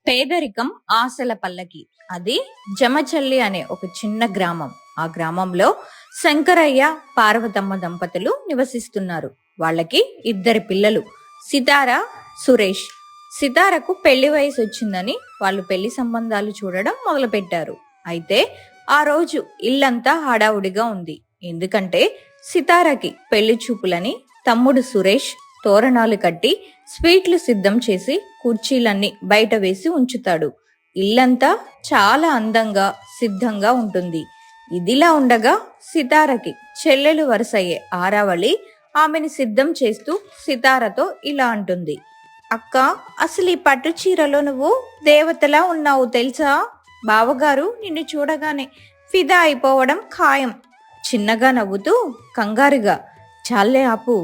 పేదరికం ఆశల పల్లకి. అది జమచల్లి అనే ఒక చిన్న గ్రామం. ఆ గ్రామంలో శంకరయ్య, పార్వతమ్మ దంపతులు నివసిస్తున్నారు. వాళ్ళకి ఇద్దరు పిల్లలు, సితార, సురేష్. సితారకు పెళ్లి వయసు వచ్చిందని వాళ్ళు పెళ్లి సంబంధాలు చూడడం మొదలుపెట్టారు. అయితే ఆ రోజు ఇల్లంతా హడావుడిగా ఉంది. ఎందుకంటే సితారకి పెళ్లి చూపులని తమ్ముడు సురేష్ తోరణాలు కట్టి స్వీట్లు సిద్ధం చేసి కుర్చీలన్నీ బయట వేసి ఉంచుతాడు. ఇల్లంతా చాలా అందంగా సిద్ధంగా ఉంటుంది. ఇదిలా ఉండగా సితారకి చెల్లెలు వరుసయ్యే ఆరావళి ఆమెని సిద్ధం చేస్తూ సితారతో ఇలా అంటుంది. అక్క, అసలు ఈ పట్టు చీరలో నువ్వు దేవతలా ఉన్నావు తెలుసా? బావగారు నిన్ను చూడగానే ఫిదా అయిపోవడం ఖాయం. చిన్నగా నవ్వుతూ కంగారుగా, చాలే ఆపు,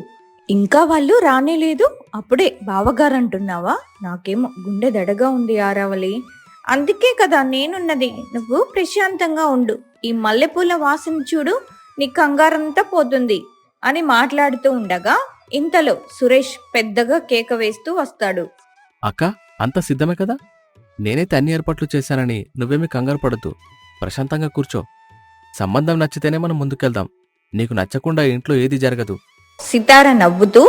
ఇంకా వాళ్ళు రానేలేదు, అప్పుడే బావగారు అంటున్నావా? నాకేమో గుండె దడగా ఉంది ఆరావళి. అందుకే కదా నేనున్నది, నువ్వు ప్రశాంతంగా ఉండు. ఈ మల్లెపూల వాసన చూడు, నీ కంగారంతా పోతుంది అని మాట్లాడుతూ ఉండగా ఇంతలో సురేష్ పెద్దగా కేక వేస్తూ వస్తాడు. అక్క, అంతా సిద్ధమే కదా? నేనైతే అన్ని ఏర్పాట్లు చేశానని నువ్వేమీ కంగారు పడద్దు. ప్రశాంతంగా కూర్చో. సంబంధం నచ్చితేనే మనం ముందుకెళ్దాం. నీకు నచ్చకుండా ఇంట్లో ఏది జరగదు. సితార నవ్వుతూ,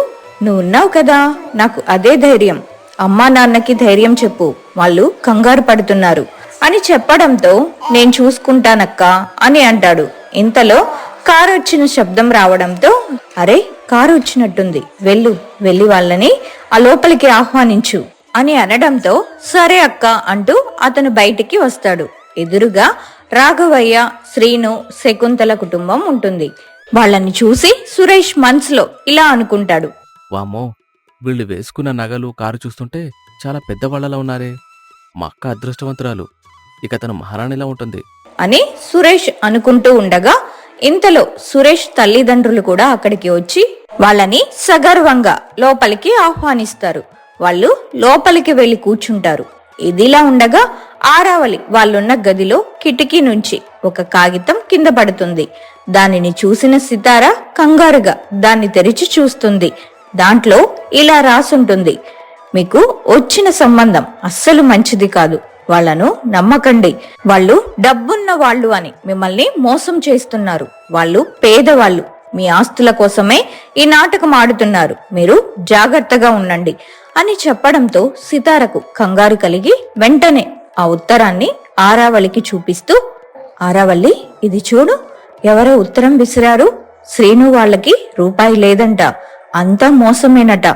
నువ్వున్నావు కదా, నాకు అదే ధైర్యం. అమ్మా నాన్నకి ధైర్యం చెప్పు, వాళ్ళు కంగారు పడుతున్నారు అని చెప్పడంతో నేను చూసుకుంటానక్క అని అంటాడు. ఇంతలో కారు వచ్చిన శబ్దం రావడంతో, అరే కారు వచ్చినట్టుంది, వెళ్ళి వాళ్ళని ఆ లోపలికి ఆహ్వానించు అని అనడంతో, సరే అక్క అంటూ అతను బయటికి వస్తాడు. ఎదురుగా రాఘవయ్య, శ్రీను, శకుంతల కుటుంబం ఉంటుంది. వాళ్ళని చూసి సురేష్ మనసులో ఇలా అనుకుంటాడు. వామ్మో, వీళ్ళు వేసుకున్న నగలు, కారు చూస్తుంటే చాలా పెద్దవాళ్లలా ఉన్నారే. మా అక్క అదృష్టవంతురాలు, ఇక తను మహారాణిలా ఉంటుంది అని సురేష్ అనుకుంటూ ఉండగా ఇంతలో సురేష్ తల్లిదండ్రులు కూడా అక్కడికి వచ్చి వాళ్ళని సగర్వంగా లోపలికి ఆహ్వానిస్తారు. వాళ్ళు లోపలికి వెళ్లి కూర్చుంటారు. ఇదిలా ఉండగా ఆరావళి వాళ్ళున్న గదిలో కిటికీ నుంచి ఒక కాగితం కింద పడుతుంది. దానిని చూసిన సితార కంగారుగా దాన్ని తెరిచి చూస్తుంది. దాంట్లో ఇలా రాసుంటుంది, మీకు వచ్చిన సంబంధం అస్సలు మంచిది కాదు, వాళ్లను నమ్మకండి. వాళ్ళు డబ్బున్న వాళ్ళు అని మిమ్మల్ని మోసం చేస్తున్నారు. వాళ్ళు పేదవాళ్ళు, మీ ఆస్తుల కోసమే ఈ నాటకం ఆడుతున్నారు, మీరు జాగ్రత్తగా ఉండండి అని చెప్పడంతో సితారకు కంగారు కలిగి వెంటనే ఆ ఉత్తరాన్ని ఆరావళికి చూపిస్తూ, ఆరావళి ఇది చూడు, ఎవరో ఉత్తరం విసిరారు. శ్రీను వాళ్ళకి రూపాయి లేదంట, అంతా మోసమేనట,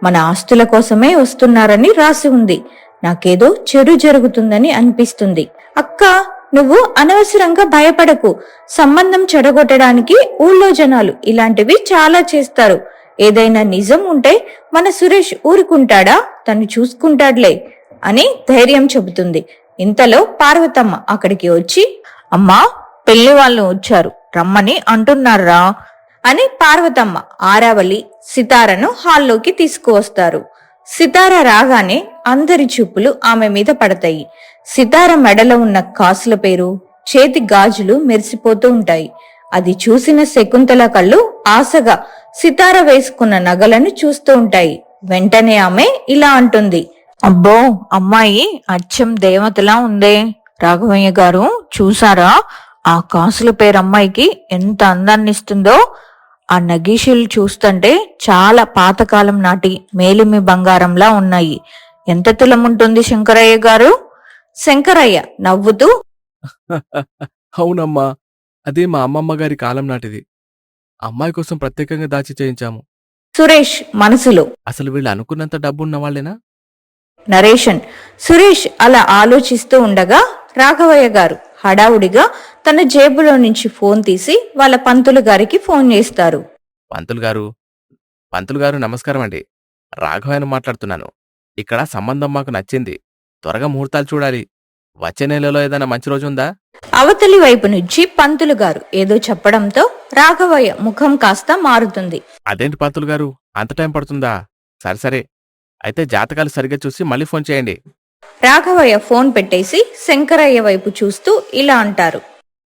మన ఆస్తుల కోసమే వస్తున్నారని రాసి ఉంది. నాకేదో చెడు జరుగుతుందని అనిపిస్తుంది. అక్క, నువ్వు అనవసరంగా భయపడకు. సంబంధం చెడగొట్టడానికి ఊళ్ళో జనాలు ఇలాంటివి చాలా చేస్తారు. ఏదైనా నిజం ఉంటే మన సురేష్ ఊరుకుంటాడా? తను చూసుకుంటాడులే అని ధైర్యం చెబుతుంది. ఇంతలో పార్వతమ్మ అక్కడికి వచ్చి, అమ్మా, పెళ్లి వాళ్ళు వచ్చారు, రమ్మని అంటున్నారా అని పార్వతమ్మ ఆరావళి, సితారను హాల్లోకి తీసుకువస్తారు. సితార రాగానే అందరి చూపులు ఆమె మీద పడతాయి. సితార మెడలో ఉన్న కాసుల పేరు, చేతి గాజులు మెరిసిపోతూ ఉంటాయి. అది చూసిన శకుంతల కళ్ళు ఆశగా సితార వేసుకున్న నగలను చూస్తూ ఉంటాయి. వెంటనే ఆమె ఇలా అంటుంది, అబ్బో, అమ్మాయి అచ్చం దేవతలా ఉందే. రాఘవయ్య గారు చూసారా, ఆ కాసుల పేరు అమ్మాయికి ఎంత అందాన్నిస్తుందో. ఆ నగీషులు చూస్తుంటే చాలా పాతకాలం నాటి మేలిమి బంగారంలా ఉన్నాయి. ఎంత తులముంటుంది శంకరయ్య గారు? శంకరయ్య నవ్వుతూ, అవునమ్మా, అదే మా అమ్మమ్మ గారి కాలం నాటిది. అమ్మాయి కోసం ప్రత్యేకంగా దాచి చేయించాము. సురేష్ మనసులో, అసలు వీళ్ళు అనుకున్నంత డబ్బున్న వాళ్ళేనా? నరేషన్. సురేష్ అలా ఆలోచిస్తూ ఉండగా రాఘవయ్య గారు హడావుడిగా తన జేబులో నుంచి ఫోన్ తీసి వాళ్ళ పంతులు గారికి ఫోన్ చేస్తారు. పంతులు గారు నమస్కారం అండి. రాఘవయ్యను మాట్లాడుతున్నాను. ఇక్కడ సంబంధం మాకు నచ్చింది. త్వరగా ముహూర్తాలు చూడాలి. వచ్చే నెలలో ఏదైనా మంచి రోజు ఉందా? అవతలి వైపు నుంచి పంతులు గారు ఏదో చెప్పడంతో రాఘవయ్య ముఖం కాస్త మారుతుంది. అదేంటి పంతులు గారు, అంత టైం పడుతుందా? సరే, అయితే జాతకాలు సరిగ్గా చూసి మళ్ళీ ఫోన్ చేయండి. రాఘవయ్య ఫోన్ పెట్టేసి శంకరయ్య వైపు చూస్తూ ఇలా అంటారు,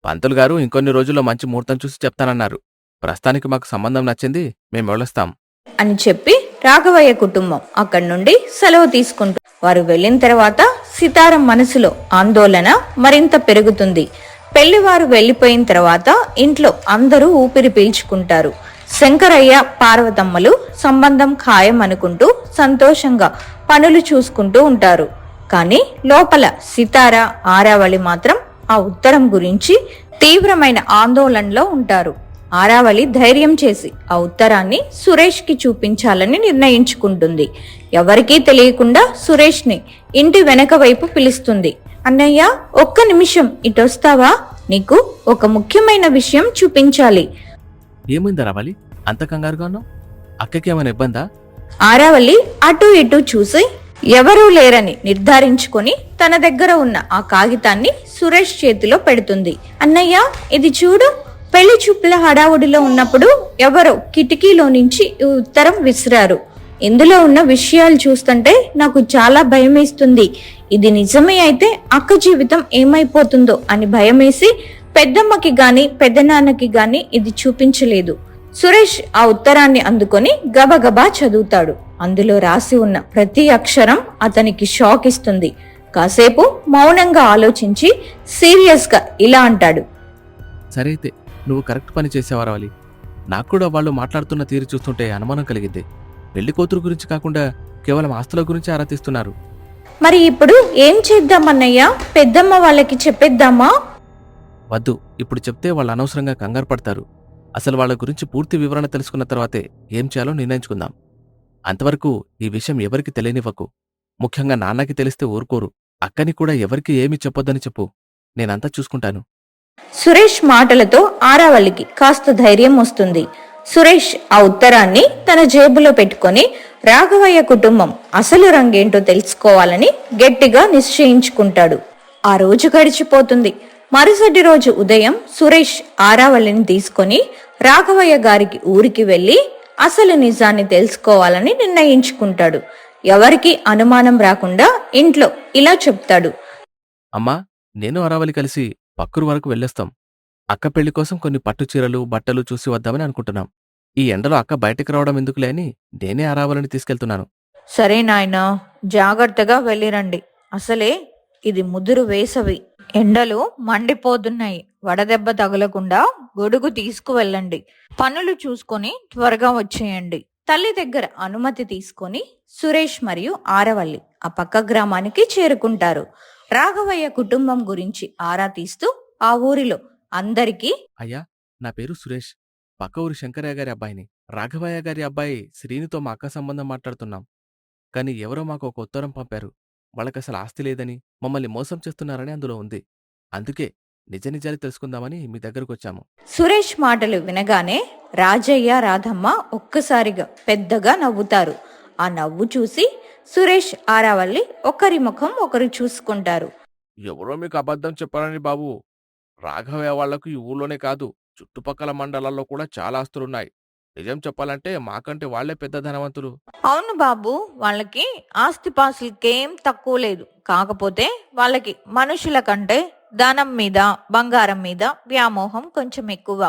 పంతులు గారు ఇంకొన్ని రోజుల్లో మంచి ముహూర్తం చూసి చెప్తానన్నారు. ప్రస్తుతానికి మాకు సంబంధం నచ్చింది, మేము వెళ్ళొస్తాం అని చెప్పి రాఘవయ్య కుటుంబం అక్కడి నుండి సెలవు తీసుకుంటూ వారు వెళ్ళిన తర్వాత సితారం మనసులో ఆందోళన మరింత పెరుగుతుంది. పెళ్లివారు వెళ్లిపోయిన తర్వాత ఇంట్లో అందరూ ఊపిరి పీల్చుకుంటారు. శంకరయ్య పార్వతమ్మలు సంబంధం ఖాయం అనుకుంటూ సంతోషంగా పనులు చూసుకుంటూ ఉంటారు. కానీ లోపల సితార, ఆరావళి మాత్రం ఆ ఉత్తరం గురించి తీవ్రమైన ఆందోళనలో ఉంటారు. ఆరావళి ధైర్యం చేసి ఆ ఉత్తరాన్ని సురేష్ కి చూపించాలని నిర్ణయించుకుంటుంది. ఎవరికీ తెలియకుండా సురేష్ ని ఇంటి వెనక వైపు పిలుస్తుంది. అన్నయ్య, ఒక్క నిమిషం ఇటొస్తావా? నీకు ఒక ముఖ్యమైన విషయం చూపించాలి. ఏమైందా రావాలి? అంత కంగారుగా ఉన్నావు? అక్కకి ఏమైనా ఇబ్బందా? ఆరావళి అటు ఇటు చూసి ఎవరూ లేరని నిర్ధారించుకొని తన దగ్గర ఉన్న ఆ కాగితాన్ని సురేష్ చేతిలో పెడుతుంది. అన్నయ్య, ఇది చూడు. పెళ్లి చూపుల హడావుడిలో ఉన్నప్పుడు ఎవరో కిటికీలో నుంచి ఈ ఉత్తరం విసిరారు. ఇందులో ఉన్న విషయాలు చూస్తుంటే నాకు చాలా భయమేస్తుంది. ఇది నిజమే అయితే అక్క జీవితం ఏమైపోతుందో అని భయమేసి పెద్దమ్మకి గాని పెద్దనాన్నకి గాని ఇది చూపించలేదు. సురేష్ ఆ ఉత్తరాన్ని అందుకొని గబగబా చదువుతాడు. అందులో రాసి ఉన్న ప్రతి అక్షరం అతనికి షాక్ ఇస్తుంది. కాసేపు మౌనంగా ఆలోచించి సీరియస్ గా ఇలా అంటాడు. సరే అయితే నువ్వు కరెక్ట్ పని చేసావా రావాలి? నాకు కూడా వాళ్ళు మాట్లాడుతున్న తీరు చూస్తుంటే అనుమానం కలిగింది. పెళ్లి కూతురు గురించి కాకుండా కేవలం ఆస్తుల గురించి ఆరా తీస్తున్నారు. మరి ఇప్పుడు ఏం చేద్దామన్నయ్యా? పెద్దమ్మ వాళ్ళకి చెప్పేద్దామా? వద్దు, ఇప్పుడు చెప్తే వాళ్ళు అనవసరంగా కంగారు పడతారు. అసలు వాళ్ళ గురించి పూర్తి వివరణ తెలుసుకున్న తర్వాతే ఏం చేయాలో నిర్ణయించుకుందాం. అంతవరకు ఈ విషయం ఎవరికి తెలియనివ్వకు. ముఖ్యంగా నాన్నకి తెలిస్తే ఊరుకోరు. అక్కని కూడా ఎవరికి ఏమీ చెప్పొద్దని చెప్పు. నేనంతా చూసుకుంటాను. సురేష్ మాటలతో ఆరావళికి కాస్త ధైర్యం వస్తుంది. సురేష్ ఆ ఉత్తరాన్ని తన జేబులో పెట్టుకొని రాఘవయ్య కుటుంబం అసలు రంగేంటో తెలుసుకోవాలని గట్టిగా నిశ్చయించుకుంటాడు. ఆ రోజు గడిచిపోతుంది. మరుసటి రోజు ఉదయం సురేష్ ఆరావళిని తీసుకొని రాఘవయ్య గారికి ఊరికి వెళ్లి అసలు నిజాన్ని తెలుసుకోవాలని నిర్ణయించుకుంటాడు. ఎవరికి అనుమానం రాకుండా ఇంట్లో ఇలా చెప్తాడు. అమ్మా, నేను అరావలి కలిసి పక్కూరు వరకు వెళ్ళొస్తాం. అక్క పెళ్లి కోసం కొన్ని పట్టు చీరలు, బట్టలు చూసి వద్దామని అనుకుంటున్నాం. ఈ ఎండలో అక్క బయటికి రావడం ఎందుకులే అని నేనే అరావలిని తీసుకెళ్తున్నాను. సరే నాయనా, జాగ్రత్తగా వెళ్ళిరండి. అసలే ఇది ముదురు వేసవి, ఎండలు మండిపోతున్నాయి. వడదెబ్బ తగలకుండా గొడుగు తీసుకువెళ్ళండి. పనులు చూసుకొని త్వరగా వచ్చేయండి. తల్లి దగ్గర అనుమతి తీసుకొని సురేష్ మరియు ఆరవల్లి ఆ పక్క గ్రామానికి చేరుకుంటారు. రాఘవయ్య కుటుంబం గురించి ఆరా తీస్తూ ఆ ఊరిలో అందరికీ, అయ్యా, నా పేరు సురేష్. పక్క ఊరి శంకరయ్య గారి అబ్బాయిని. రాఘవయ్య గారి అబ్బాయి శ్రీనితో మా అక్క సంబంధం మాట్లాడుతున్నాం. కానీ ఎవరో మాకు ఒక ఉత్తరం పంపారు. వాళ్ళకసలు ఆస్తి లేదని, మమ్మల్ని మోసం చేస్తున్నారని అందులో ఉంది. అందుకే నిజ నిజాలు తెలుసుకుందామని మీ దగ్గరకొచ్చాము. సురేష్ మాటలు వినగానే రాజయ్య, రాధమ్మ ఒక్కసారిగా పెద్దగా నవ్వుతారు. ఆ నవ్వు చూసి సురేష్, ఆరావల్లి ఒకరి ముఖం ఒకరు చూసుకుంటారు. ఎవరో మీకు అబద్ధం చెప్పారని బాబు. రాఘవయ్య వాళ్లకు ఈ ఊళ్ళోనే కాదు, చుట్టుపక్కల మండలాల్లో కూడా చాలా ఆస్తులున్నాయి. నిజం చెప్పాలంటే మాకంటే వాళ్లే పెద్ద ధనవంతులు. అవును బాబు, వాళ్ళకి ఆస్తిపాస్తులకేం తక్కువ లేదు. కాకపోతే వాళ్ళకి మనుషుల కంటే ధనం మీద, బంగారం మీద వ్యామోహం కొంచెం ఎక్కువ.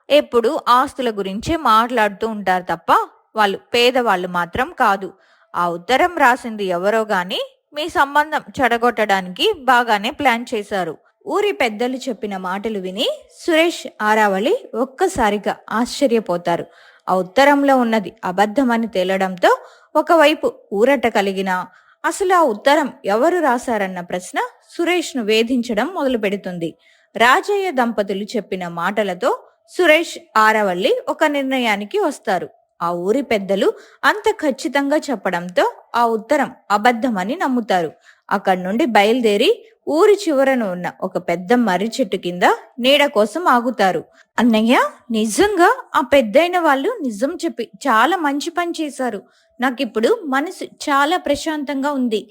ఎప్పుడు ఆస్తుల గురించే మాట్లాడుతూ ఉంటారు తప్ప వాళ్ళు పేదవాళ్ళు మాత్రం కాదు. ఆ ఉత్తరం రాసింది ఎవరో గాని మీ సంబంధం చెడగొట్టడానికి బాగానే ప్లాన్ చేశారు. ఊరి పెద్దలు చెప్పిన మాటలు విని సురేష్, ఆరావళి ఒక్కసారిగా ఆశ్చర్యపోతారు. ఆ ఉత్తరంలో ఉన్నది అబద్ధమని తేలడంతో ఒకవైపు ఊరట కలిగిన అసలు ఆ ఉత్తరం ఎవరు రాశారన్న ప్రశ్న సురేష్ ను వేధించడం మొదలు పెడుతుంది. రాజయ్య దంపతులు చెప్పిన మాటలతో సురేష్, ఆరావళి ఒక నిర్ణయానికి వస్తారు. ఆ ఊరి పెద్దలు అంత ఖచ్చితంగా చెప్పడంతో ఆ ఉత్తరం అబద్ధమని నమ్ముతారు. అక్కడి నుండి బయలుదేరి ఊరి చివరన ఉన్న ఒక పెద్ద మర్రి చెట్టు కింద నీడ కోసం ఆగుతారు. అన్నయ్య, నిజంగా ఆ పెద్దయిన వాళ్ళు నిజం చెప్పి చాలా మంచి పని చేశారు. నాకిప్పుడు మనసు చాలా ప్రశాంతంగా ఉంది.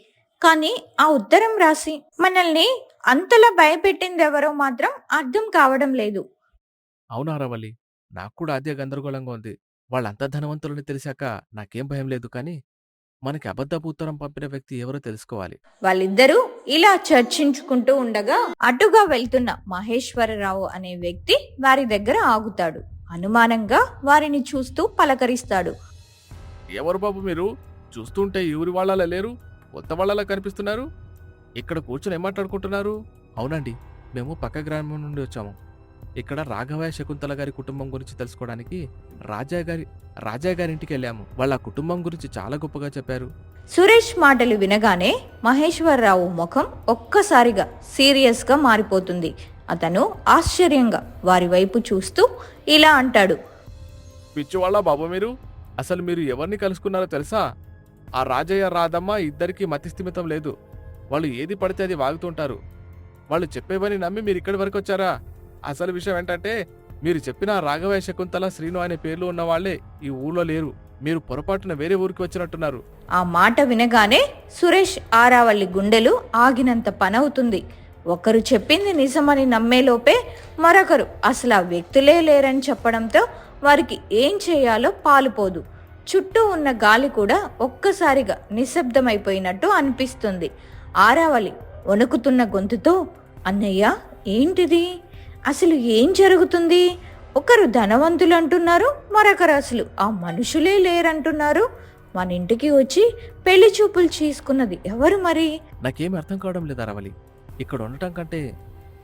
కానీ ఆ ఉత్తరం రాసి మనల్ని అంతలా భయపెట్టింది ఎవరో మాత్రం అర్థం కావడం లేదు. అవునా రావల్లి, నాకు కూడా అదే గందరగోళంగా ఉంది. వాళ్ళంతా ధనవంతులని తెలిసాక నాకేం భయం లేదు. కానీ మనకి అబద్ధపు ఉత్తరం పంపిన వ్యక్తి ఎవరో తెలుసుకోవాలి. వాళ్ళిద్దరూ ఇలా చర్చించుకుంటూ ఉండగా అటుగా వెళ్తున్న మహేశ్వరరావు అనే వ్యక్తి వారి దగ్గర ఆగుతాడు. అనుమానంగా వారిని చూస్తూ పలకరిస్తాడు. ఎవరు బాబు మీరు? చూస్తుంటే ఈ ఊరి వాళ్ళలా లేరు, కొత్త వాళ్ళలా కనిపిస్తున్నారు. ఇక్కడ కూర్చొని ఏం మాట్లాడుకుంటున్నారు? అవునండి, మేము పక్క గ్రామం నుండి వచ్చాము. ఇక్కడ రాఘవయ్య శకుంతల గారి కుటుంబం గురించి తెలుసుకోవడానికి రాజయ్య గారి ఇంటికి వెళ్ళాము. వాళ్ళ కుటుంబం గురించి చాలా గొప్పగా చెప్పారు. సురేష్ మాటలు వినగానే మహేశ్వరరావు ముఖం ఒక్కసారిగా సీరియస్గా మారిపోతుంది. అతను ఆశ్చర్యంగా వారి వైపు చూస్తూ ఇలా అంటాడు. పిచ్చివాళ్ళ బాబు మీరు? అసలు మీరు ఎవరిని కలుసుకున్నారో తెలుసా? ఆ రాజయ్య రాధమ్మ ఇద్దరికీ మతిస్థిమితం లేదు. వాళ్ళు ఏది పడితే అది వాగుతుంటారు. వాళ్ళు చెప్పేవని నమ్మి మీరు ఇక్కడి వరకు వచ్చారా? అసలు విషయం ఏంటంటే, మీరు చెప్పిన రాఘవయ్య శకుంతల శ్రీను అనే పేర్లు ఉన్న వాళ్లే ఈ ఊళ్ళో లేరు. మీరు పొరపాటున వేరే ఊరికి వచ్చినట్టున్నారు. ఆ మాట వినగానే సురేష్ ఆరావల్లి గుండెలు ఆగినంత పనవుతుంది. ఒకరు చెప్పింది నిజమని నమ్మేలోపే మరొకరు అసలు ఆ వ్యక్తులే లేరని చెప్పడంతో వారికి ఏం చేయాలో పాలుపోదు. చుట్టూ ఉన్న గాలి కూడా ఒక్కసారిగా నిశ్శబ్దమైపోయినట్టు అనిపిస్తుంది. ఆరావళి వణుకుతున్న గొంతుతో, అన్నయ్య ఏంటిది? అసలు ఏం జరుగుతుంది? ఒకరు ధనవంతులు అంటున్నారు, మరొకరు అసలు ఆ మనుషులే లేరంటున్నారు. మన ఇంటికి వచ్చి పెళ్లి చూపులు చేసుకున్నది ఎవరు మరి? నాకేం అర్థం కావడం లేదు అరవలి. ఇక్కడ ఉండటం కంటే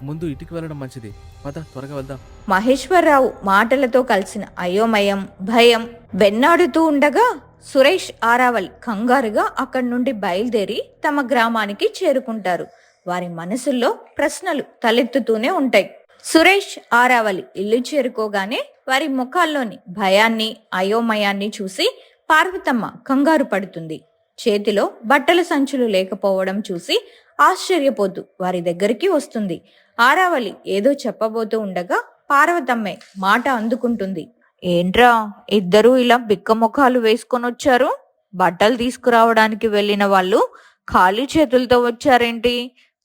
ముందు ఇంటికి వెళ్ళడం మంచిది. పద, త్వరగా వెళ్దాం. మహేశ్వరరావు మాటలతో కలిసిన అయోమయం, భయం వెన్నాడుతూ ఉండగా సురేష్ ఆరావళి కంగారుగా అక్కడి నుండి బయలుదేరి తమ గ్రామానికి చేరుకుంటారు. వారి మనసుల్లో ప్రశ్నలు తలెత్తుతూనే ఉంటాయి. సురేష్ ఆరావళి ఇల్లు చేరుకోగానే వారి ముఖాల్లోని భయాన్ని, అయోమయాన్ని చూసి పార్వతమ్మ కంగారు పడుతుంది. చేతిలో బట్టల సంచులు లేకపోవడం చూసి ఆశ్చర్యపోతూ వారి దగ్గరికి వస్తుంది. ఆరావళి ఏదో చెప్పబోతూ ఉండగా పార్వతమ్మే మాట అందుకుంటుంది. ఏంట్రా ఇద్దరూ ఇలా బిక్క ముఖాలు వేసుకొని వచ్చారు? బట్టలు తీసుకురావడానికి వెళ్ళిన వాళ్ళు ఖాళీ చేతులతో వచ్చారేంటి?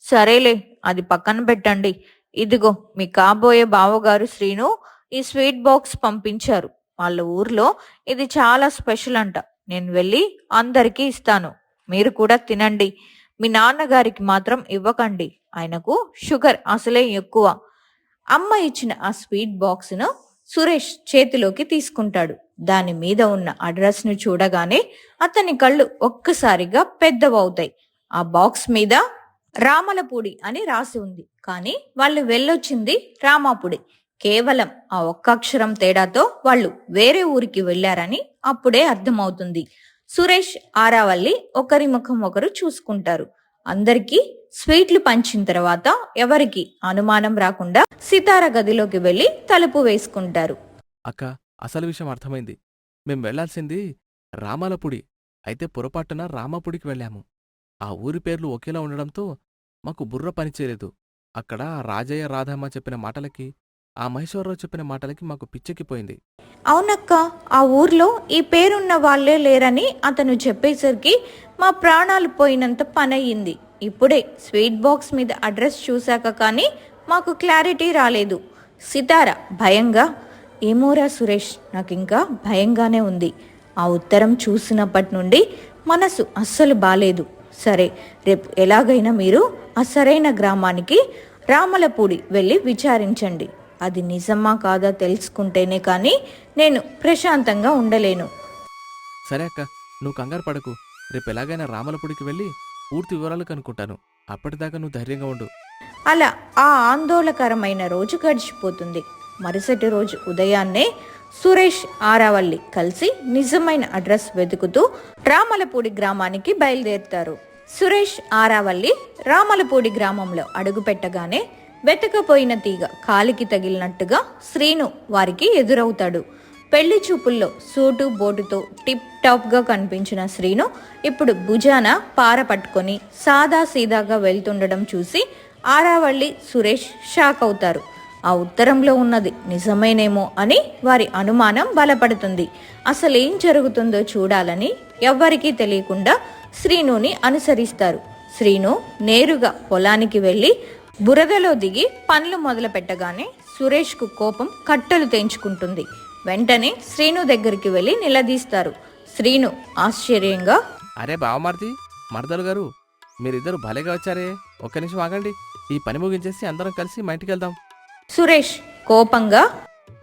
సరేలే, అది పక్కన పెట్టండి. ఇదిగో మీ కాబోయే బావగారు శ్రీను ఈ స్వీట్ బాక్స్ పంపించారు. వాళ్ళ ఊర్లో ఇది చాలా స్పెషల్ అంట. నేను వెళ్ళి అందరికీ ఇస్తాను. మీరు కూడా తినండి. మీ నాన్నగారికి మాత్రం ఇవ్వకండి, ఆయనకు షుగర్ అసలే ఎక్కువ. అమ్మ ఇచ్చిన ఆ స్వీట్ బాక్స్ను సురేష్ చేతిలోకి తీసుకుంటాడు. దాని మీద ఉన్న అడ్రస్ను చూడగానే అతని కళ్ళు ఒక్కసారిగా పెద్దవవుతాయి. ఆ బాక్స్ మీద రామలపూడి అని రాసి ఉంది, కానీ వాళ్ళు వెళ్ళొచ్చింది రామాపుడి. కేవలం ఆ ఒక్క అక్షరం తేడాతో వాళ్ళు వేరే ఊరికి వెళ్లారని అప్పుడే అర్థమవుతుంది. సురేష్ ఆరావల్లి ఒకరి ముఖం ఒకరు చూసుకుంటారు. అందరికీ స్వీట్లు పంచిన తర్వాత ఎవరికి అనుమానం రాకుండా సితార గదిలోకి వెళ్లి తలుపు వేసుకుంటారు. అక్క, అసలు విషయం అర్థమైంది. మేం వెళ్లాల్సింది రామాలపుడి, అయితే పొరపాటున రామాపుడికి వెళ్ళాము. ఆ ఊరి పేర్లు ఒకేలా ఉండడంతో మాకు బుర్ర పనిచేయలేదు. అక్కడ రాజయ్య రాధమ్మ చెప్పిన మాటలకి, ఆ మహేశ్వరరావు చెప్పిన మాటలకి మాకు పిచ్చెక్కిపోయింది. అవునక్క, ఆ ఊర్లో ఈ పేరున్న వాళ్లే లేరని అతను చెప్పేసరికి మా ప్రాణాలు పోయినంత పనయ్యింది. ఇప్పుడే స్వీట్ బాక్స్ మీద అడ్రస్ చూశాక కానీ మాకు క్లారిటీ రాలేదు. సితార భయంగా, ఏమోరా సురేష్, నాకింకా భయంగానే ఉంది. ఆ ఉత్తరం చూసినప్పటి నుండి మనసు అస్సలు బాలేదు. సరే, రేపు ఎలాగైనా మీరు ఆ సరైన గ్రామానికి రామలపూడి వెళ్ళి విచారించండి. అది నిజమా కాదా తెలుసుకుంటేనే కానీ నేను ప్రశాంతంగా ఉండలేను. సరే అక్క, నువ్వు కంగారు పడకు. రేపు ఎలాగైనా రామలపూడికి వెళ్ళి పూర్తి వివరాలు కనుక్కుంటాను. అప్పటిదాకా నువ్వు ధైర్యంగా ఉండు. అలా ఆ ఆందోళనకరమైన రోజు గడిచిపోతుంది. మరుసటి రోజు ఉదయాన్నే సురేష్ ఆరావల్లి కలిసి నిజమైన అడ్రస్ వెతుకుతూ రామలపూడి గ్రామానికి బయలుదేరుతారు. సురేష్ ఆరావల్లి రామలపూడి గ్రామంలో అడుగుపెట్టగానే వెతకపోయిన తీగ కాలికి తగిలినట్టుగా శ్రీను వారికి ఎదురవుతాడు. పెళ్లి చూపుల్లో సూటు బోటుతో టిప్ టాప్ గా కనిపించిన శ్రీను ఇప్పుడు భుజాన పార పట్టుకొని సాదా సీదాగా వెళ్తుండడం చూసి ఆరావల్లి, సురేష్ షాక్ అవుతారు. ఆ ఉత్తరంలో ఉన్నది నిజమేనేమో అని వారి అనుమానం బలపడుతుంది. అసలేం జరుగుతుందో చూడాలని ఎవ్వరికీ తెలియకుండా శ్రీనుని అనుసరిస్తారు. శ్రీను నేరుగా పొలానికి వెళ్లి బురదలో దిగి పనులు మొదలు పెట్టగానే సురేష్కు కోపం కట్టలు తెంచుకుంటుంది. వెంటనే శ్రీను దగ్గరికి వెళ్లి నిలదీస్తారు. శ్రీను ఆశ్చర్యంగా, అరే బావమార్తి, మరదలు గారు, మీరిద్దరు భలేగా వచ్చారే. ఒక్క నిమిషం ఆగండి, ఈ పని ముగించేసి అందరం కలిసి మా ఇంటికి వెళ్దాం. సురేష్ కోపంగా,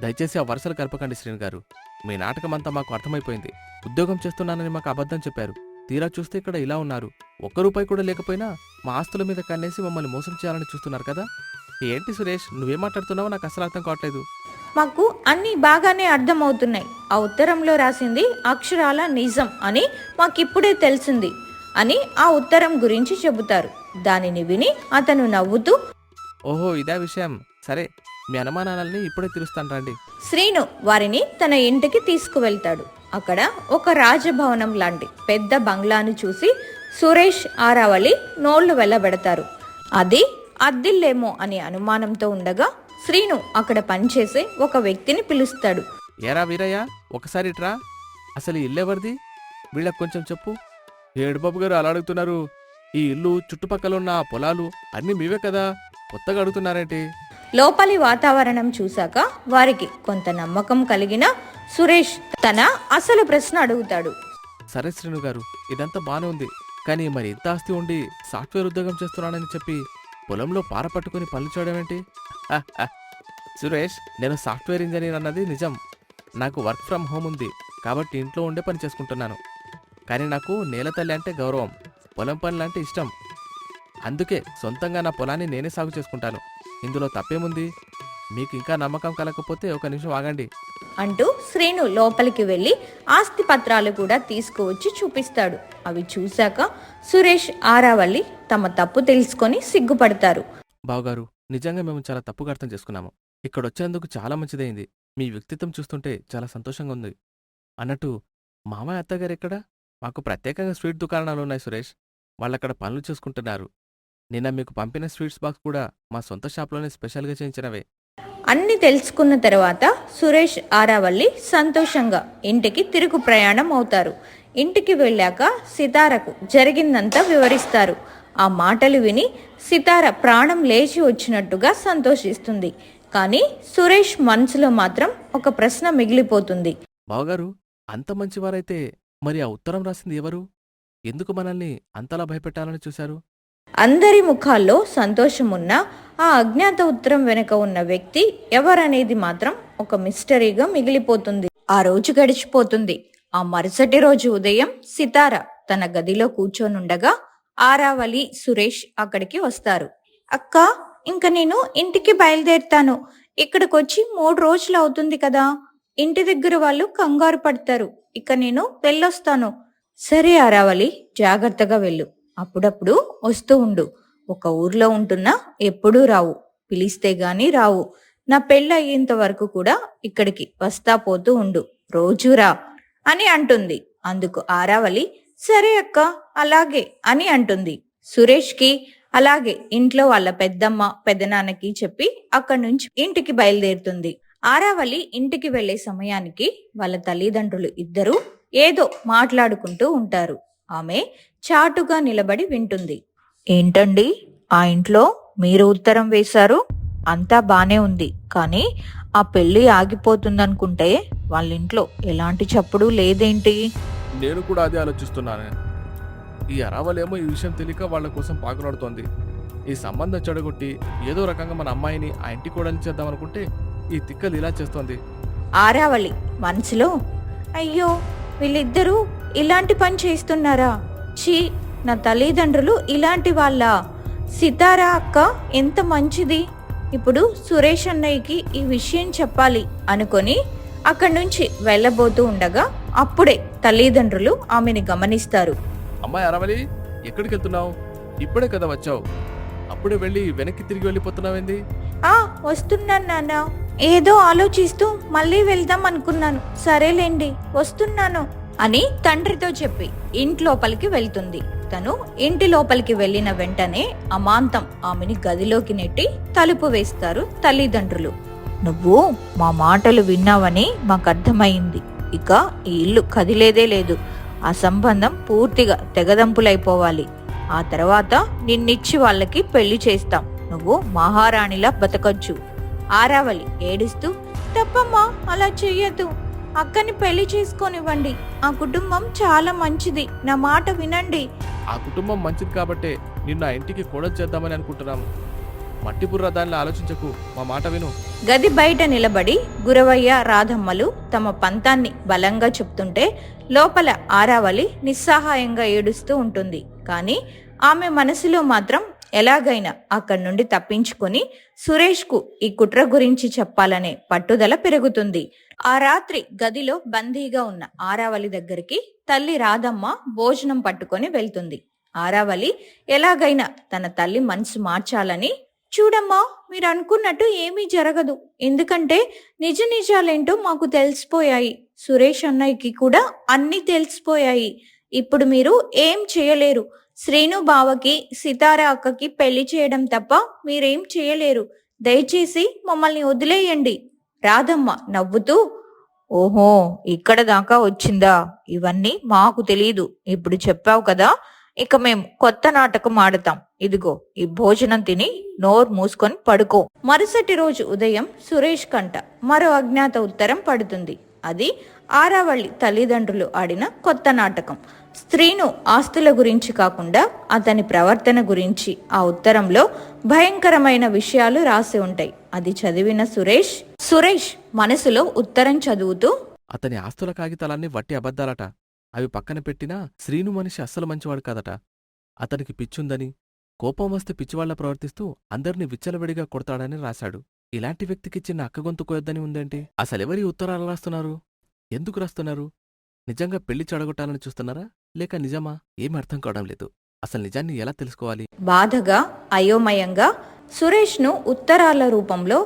దయచేసి ఆ వరుసలు కలపకండి శ్రీను గారు. మీ నాటకమంతా మాకు అర్థమైపోయింది. ఉద్యోగం చేస్తున్నానని మాకు అబద్ధం చెప్పారు. తీరా చూస్తే ఇక్కడ ఇలా ఉన్నారు. ఒక్క రూపాయి కూడా లేకపోయినా మా ఆస్తుల మీద కన్నేసి మమ్మల్ని మోసం చేయాలని చూస్తున్నారు కదా. ఏంటి సురేష్, నువ్వేం మాట్లాడుతున్నావో నాకు అసలు అర్థం కావట్లేదు. మాకు అన్నీ బాగానే అర్థమవుతున్నాయి. ఆ ఉత్తరంలో రాసింది అక్షరాల నిజం అని మాకిప్పుడే తెలిసింది అని ఆ ఉత్తరం గురించి చెబుతారు. దానిని విని అతను నవ్వుతూ, ఓహో ఇదే విషయం, సరే మీ అనుమానాలని ఇప్పుడే తీరుస్తాను రండి. శ్రీను వారిని తన ఇంటికి తీసుకువెళ్తాడు. అక్కడ ఒక రాజభవనం లాంటి పెద్ద బంగ్లాను చూసి సురేష్, ఆరావళి నోళ్లు వెళ్ళబెడతారు. అది అద్దిల్లేమో అని అనుమానంతో ఉండగా శ్రీను అక్కడ పనిచేసే ఒక వ్యక్తిని పిలుస్తాడు. ఏరా వీరయ్య, ఒకసారి ఇట్రా. అసలు ఈ ఇల్లెవరిది? వీళ్ళకి కొంచెం చెప్పు. ఏడుబాబు గారు అలా అడుగుతున్నారు? ఈ ఇల్లు, చుట్టుపక్కల ఉన్న ఆ పొలాలు అన్నీ మీవే కదా, కొత్తగా అడుగుతున్నారేంటి? లోపలి వాతావరణం చూశాక వారికి కొంత నమ్మకం కలిగిన సురేష్ తన అసలు ప్రశ్న అడుగుతాడు. సరే శ్రీను గారు, ఇదంతా బానే ఉంది, కానీ మరి ఇంత ఆస్తి ఉండి సాఫ్ట్వేర్ ఉద్యోగం చేస్తున్నానని చెప్పి పొలంలో పార పట్టుకుని పనులు చేయడం ఏంటి? సురేష్, నేను సాఫ్ట్వేర్ ఇంజనీర్ అన్నది నిజం. నాకు వర్క్ ఫ్రమ్ హోమ్ ఉంది కాబట్టి ఇంట్లో ఉండే పని చేసుకుంటున్నాను. కానీ నాకు నేల తల్లి అంటే గౌరవం, పొలం పనులంటే ఇష్టం. అందుకే సొంతంగా నా పొలాన్ని నేనే సాగు చేసుకుంటాను. ఇందులో తప్పేముంది? మీకు ఇంకా నమ్మకం కలగకపోతే ఒక నిమిషం ఆగండి అంటూ శ్రీను లోపలికి వెళ్లి ఆస్తి పత్రాలు కూడా తీసుకువచ్చి చూపిస్తాడు. అవి చూశాక సురేష్, ఆరావళి తమ తప్పు తెలుసుకొని సిగ్గుపడతారు. బావగారు, నిజంగా మేము చాలా తప్పుగా అర్థం చేసుకున్నాము. ఇక్కడొచ్చేందుకు చాలా మంచిదైంది. మీ వ్యక్తిత్వం చూస్తుంటే చాలా సంతోషంగా ఉంది. అన్నట్టు మామయ్య అత్తగారు ఎక్కడా? మాకు ప్రత్యేకంగా స్వీట్ దుకాణాలు ఉన్నాయి సురేష్, వాళ్ళక్కడ పనులు చేసుకుంటున్నారు. నిన్న మీకు పంపిన స్వీట్స్ బాక్స్ కూడా మా సొంత షాప్లోనే స్పెషల్గా చేయించినవే. అన్ని తెలుసుకున్న తర్వాత సురేష్, ఆరావళి సంతోషంగా ఇంటికి తిరుగు ప్రయాణం అవుతారు. ఇంటికి వెళ్ళాక సితారకు జరిగిందంతా వివరిస్తారు. ఆ మాటలు విని సితార ప్రాణం లేచి వచ్చినట్టుగా సంతోషిస్తుంది. కానీ సురేష్ మనసులో మాత్రం ఒక ప్రశ్న మిగిలిపోతుంది. బావగారు, అంత మంచివారైతే మరి ఆ ఉత్తరం రాసింది ఎవరు? ఎందుకు మనల్ని అంతలా భయపెట్టాలని చూశారు? అందరి ముఖాల్లో సంతోషమున్నా ఆ అజ్ఞాత ఉత్తరం వెనుక ఉన్న వ్యక్తి ఎవరనేది మాత్రం ఒక మిస్టరీగా మిగిలిపోతుంది. ఆ రోజు గడిచిపోతుంది. ఆ మరుసటి రోజు ఉదయం సితార తన గదిలో కూర్చోనుండగా ఆరావళి, సురేష్ అక్కడికి వస్తారు. అక్క, ఇంక నేను ఇంటికి బయలుదేరుతాను. ఇక్కడికొచ్చి 3 రోజులు అవుతుంది కదా. ఇంటి దగ్గర వాళ్ళు కంగారు పడతారు. ఇక నేను వెళ్ళొస్తాను. సరే ఆరావళి, జాగ్రత్తగా వెళ్ళు. అప్పుడప్పుడు వస్తూ ఉండు. ఒక ఊర్లో ఉంటున్నా ఎప్పుడూ రావు, పిలిస్తే గాని రావు. నా పెళ్ళయ్యేంత వరకు కూడా ఇక్కడికి వస్తా పోతూ ఉండు, రోజూ రా అని అంటుంది. అందుకు ఆరావళి సరే అక్క, అలాగే అని అంటుంది. సురేష్కి అలాగే ఇంట్లో వాళ్ళ పెద్దమ్మ, పెద్దనాన్నకి చెప్పి అక్కడి నుంచి ఇంటికి బయలుదేరుతుంది. ఆరావళి ఇంటికి వెళ్లే సమయానికి వాళ్ళ తల్లిదండ్రులు ఇద్దరూ ఏదో మాట్లాడుకుంటూ ఉంటారు. ఆమె చాటుగా నిలబడి వింటుంది. ఏంటండి, ఆ ఇంట్లో మీరు ఉత్తరం వేశారు? అంతా బానే ఉంది, కానీ ఆ పెళ్లి ఆగిపోతుందనుకుంటే వాళ్ళ ఇంట్లో ఎలాంటి చప్పుడు లేదేంటి? నేను కూడా అదే ఆలోచిస్తున్నాను. ఈ అరావలేమో ఈ విషయం తెలియక వాళ్ళ కోసం పాకులాడుతోంది. ఈ సంబంధం చెడగొట్టి ఏదో రకంగా మన అమ్మాయిని ఆ ఇంటి కోడలు చేద్దామనుకుంటే ఈ తిక్కలు ఇలా చేస్తోంది. ఆరావళి మనసులో, అయ్యో వీళ్ళిద్దరూ ఇలాంటి పని చేస్తున్నారా? ఛీ, నా తల్లిదండ్రులు ఇలాంటి వాళ్ళ. సితారా అక్క ఎంత మంచిది. ఇప్పుడు సురేష్ అన్నయ్యకి ఈ విషయం చెప్పాలి అనుకొని అక్కడి నుంచి వెళ్ళబోతూ ఉండగా అప్పుడే తల్లిదండ్రులు ఆమెని గమనిస్తారు. అమ్మాయి అరావలి, ఎక్కడికి వెళ్తున్నావు? ఇప్పుడే కదా వచ్చావు, అప్పుడే వెళ్ళి వెనక్కి తిరిగి వెళ్ళిపోతున్నావేంది? వస్తున్నాను నాన్న. ఏదో ఆలోచిస్తూ మళ్ళీ వెళ్దాం అనుకున్నాను. సరేలేండి, వస్తున్నాను అని తండ్రితో చెప్పి ఇంట్లోపలికి వెళ్తుంది. తను ఇంటి లోపలికి వెళ్లిన వెంటనే అమాంతం ఆమెని గదిలోకి నెట్టి తలుపు వేస్తారు తల్లిదండ్రులు. నువ్వు మా మాటలు విన్నావని మాకు అర్థమైంది. ఇక ఈ ఇల్లు కదిలేదే లేదు. ఆ సంబంధం పూర్తిగా తెగదంపులైపోవాలి. ఆ తర్వాత నిన్నిచ్చి వాళ్ళకి పెళ్లి చేస్తాం. నువ్వు మహారాణిలా బతకొచ్చు. ఆరావళి ఏడుస్తూ, తప్పమ్మా, అలా చెయ్యదు. అక్కని పెళ్లి చేసుకోనివ్వండి. ఆ కుటుంబం చాలా మంచిది. నా మాట వినండి. ఆ కుటుంబం మంచిది కాబట్టే నిన్ను ఆ ఇంటికి కోడలు చేద్దామని అనుకుంటున్నాము. మట్టి బుర్ర దానిలో ఆలోచించకు, మా మాట విను. గది బయట నిలబడి గురవయ్య రాధమ్మలు తమ పంతాన్ని బలంగా చెప్తుంటే లోపల ఆరావళి నిస్సహాయంగా ఏడుస్తూ ఉంటుంది. కానీ ఆమె మనసులో మాత్రం ఎలాగైనా అక్కడి నుండి తప్పించుకొని సురేష్కు ఈ కుట్ర గురించి చెప్పాలనే పట్టుదల పెరుగుతుంది. ఆ రాత్రి గదిలో బందీగా ఉన్న ఆరావళి దగ్గరికి తల్లి రాధమ్మ భోజనం పట్టుకొని వెళ్తుంది. ఆరావళి ఎలాగైనా తన తల్లి మనసు మార్చాలని, చూడమ్మా, మీరు అనుకున్నట్టు ఏమీ జరగదు, ఎందుకంటే నిజ నిజాలేంటో మాకు తెలిసిపోయాయి, సురేష్ అన్నయ్యకి కూడా అన్నీ తెలిసిపోయాయి. ఇప్పుడు మీరు ఏం చేయలేరు. శ్రీను బావకి సితార అక్కకి పెళ్లి చేయడం తప్ప మీరేం చేయలేరు. దయచేసి మమ్మల్ని వదిలేయండి. రాధమ్మ నవ్వుతూ, ఓహో, ఇక్కడ దాకా వచ్చిందా? ఇవన్నీ మాకు తెలీదు. ఇప్పుడు చెప్పావు కదా, ఇక మేము కొత్త నాటకం ఆడతాం. ఇదిగో ఈ భోజనం తిని నోరు మూసుకొని పడుకో. మరుసటి రోజు ఉదయం సురేష్ కంట మరో అజ్ఞాత ఉత్తరం పడుతుంది. అది ఆరావళి తల్లిదండ్రులు ఆడిన కొత్త నాటకం. స్త్రీను ఆస్తుల గురించి కాకుండా అతని ప్రవర్తన గురించి ఆ ఉత్తరంలో భయంకరమైన విషయాలు రాసి ఉంటాయి. అది చదివిన సురేష్ మనసులో ఉత్తరం చదువుతూ, అతని ఆస్తుల కాగితాలన్నీ వట్టి అబద్ధాలట. అవి పక్కన పెట్టినా శ్రీను మనిషి అస్సలు మంచివాడు కాదట. అతనికి పిచ్చుందని, కోపం వస్తే పిచ్చివాళ్లా ప్రవర్తిస్తూ అందర్నీ విచ్చలవిడిగా కొడతాడని రాశాడు. ఇలాంటి వ్యక్తికి చిన్న అక్కగొంతు కోయొద్దని ఉందేంటి? అసలెవరి ఉత్తరాలు రాస్తున్నారు? ఎందుకు రాస్తున్నారు? నిజంగా పెళ్లి చెడగొట్టాలని చూస్తున్నారా, లేక నిజమా? ఏం అర్థం కావడం లేదు. అసలు నిజాన్ని ఎలా తెలుసుకోవాలి? బాధగా అయోమయంగా సురేష్ను ఉత్తరాల రూపంలో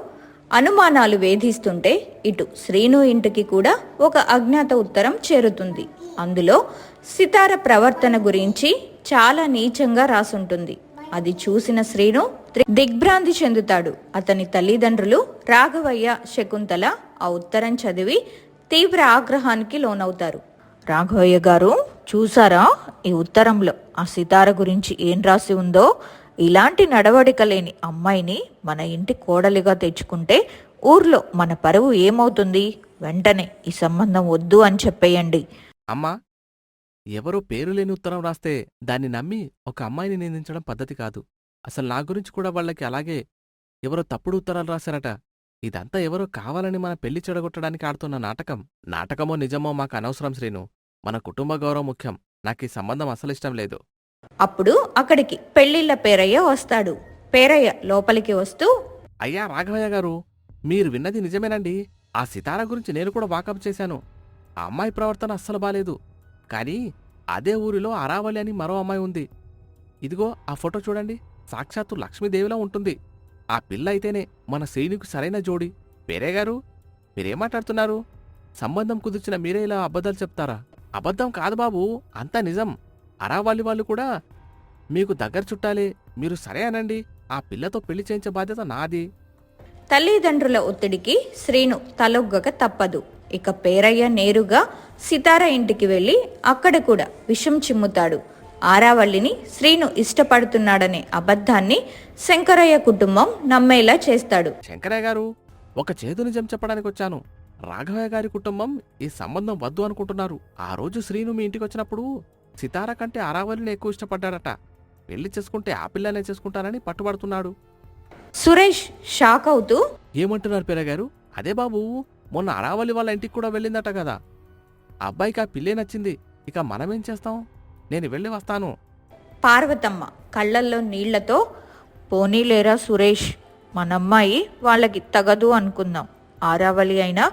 అనుమానాలు వేధిస్తుంటే ఇటు శ్రీను ఇంటికి కూడా ఒక అజ్ఞాత ఉత్తరం చేరుతుంది. అందులో సితార ప్రవర్తన గురించి చాలా నీచంగా రాసుంటుంది. అది చూసిన శ్రీను దిగ్భ్రాంతి చెందుతాడు. అతని తల్లిదండ్రులు రాఘవయ్య, శకుంతల ఆ ఉత్తరం చదివి తీవ్ర ఆగ్రహానికి లోనవుతారు. రాఘవయ్య గారు, చూసారా ఈ ఉత్తరంలో ఆ సితార గురించి ఏం రాసి ఉందో? ఇలాంటి నడవడిక లేని అమ్మాయిని మన ఇంటి కోడలిగా తెచ్చుకుంటే ఊర్లో మన పరువు ఏమవుతుంది? వెంటనే ఈ సంబంధం వద్దు అని చెప్పేయండి. అమ్మా, ఎవరో పేరులేని ఉత్తరం రాస్తే దాన్ని నమ్మి ఒక అమ్మాయిని నిందించడం పద్ధతి కాదు. అసలు నా గురించి కూడా వాళ్ళకి అలాగే ఎవరో తప్పుడు ఉత్తరాలు రాశారట. ఇదంతా ఎవరో కావాలని మన పెళ్లి చెడగొట్టడానికి ఆడుతున్న నాటకం. నాటకమో నిజమో మాకు అనవసరం శ్రీను. మన కుటుంబ గౌరవం ముఖ్యం. నాకీ సంబంధం అసలిష్టం లేదు. అప్పుడు అక్కడికి పెళ్లిళ్ల పేరయ్య వస్తాడు. పేరయ్య లోపలికి వస్తూ, అయ్యా రాఘవయ్య గారు, మీరు విన్నది నిజమేనండి. ఆ సితార గురించి నేను కూడా వాకప్ చేశాను. ఆ అమ్మాయి ప్రవర్తన అస్సలు బాలేదు. కానీ అదే ఊరిలో అరావళి అని మరో అమ్మాయి ఉంది. ఇదిగో ఆ ఫోటో చూడండి, సాక్షాత్తు లక్ష్మీదేవిలా ఉంటుంది. ఆ పిల్ల అయితేనే మన శ్రీనుకు సరైన జోడి. పేరయ్య గారు, మీరేం మాట్లాడుతున్నారు? సంబంధం కుదిర్చిన మీరే ఇలా అబద్ధాలు చెప్తారా? అబద్ధం కాదు బాబు, అంతా నిజం. అరావళి వాళ్ళు కూడా మీకు దగ్గర చుట్టాలే. మీరు సరే అనండి. ఆ పిల్లతో పెళ్లి చేయించే బాధ్యత నాది. తల్లిదండ్రుల ఒత్తిడికి శ్రీను తలొగ్గక తప్పదు. ఇక పేరయ్య నేరుగా సితార ఇంటికి వెళ్లి అక్కడ కూడా విషం చిమ్ముతాడు. ఆరావళిని శ్రీను ఇష్టపడుతున్నాడనే అబద్ధాన్ని శంకరయ్య కుటుంబం నమ్మేలా చేస్తాడు. శంకరయ్య గారు, ఒక చేదు నిజం చెప్పడానికి వచ్చాను. రాఘవయ్య గారి కుటుంబం ఈ సంబంధం వద్దు అనుకుంటున్నారు. ఆ రోజు శ్రీను మీ ఇంటికి వచ్చినప్పుడు సితార కంటే అరావళిని ఎక్కువ ఇష్టపడ్డాడట. పెళ్లి చేసుకుంటే ఆ పిల్లనే చేసుకుంటానని పట్టుబడుతున్నాడు. సురేష్ షాక్ అవుతూ, ఏమంటున్నారు పేరయ్య గారు? అదే బాబు, మొన్న అరావళి వాళ్ళ ఇంటికి కూడా వెళ్ళిందట కదా. ఆ అబ్బాయికి ఆ పిల్లే నచ్చింది. ఇక మనమేం చేస్తాం? నేను వెళ్ళి వస్తాను. పార్వతమ్మ కళ్ళల్లో నీళ్లతో, పోనీలేరా సురేష్, మనమ్మాయి వాళ్ళకి తగదు అనుకుందాం. ఆరావళి అయినా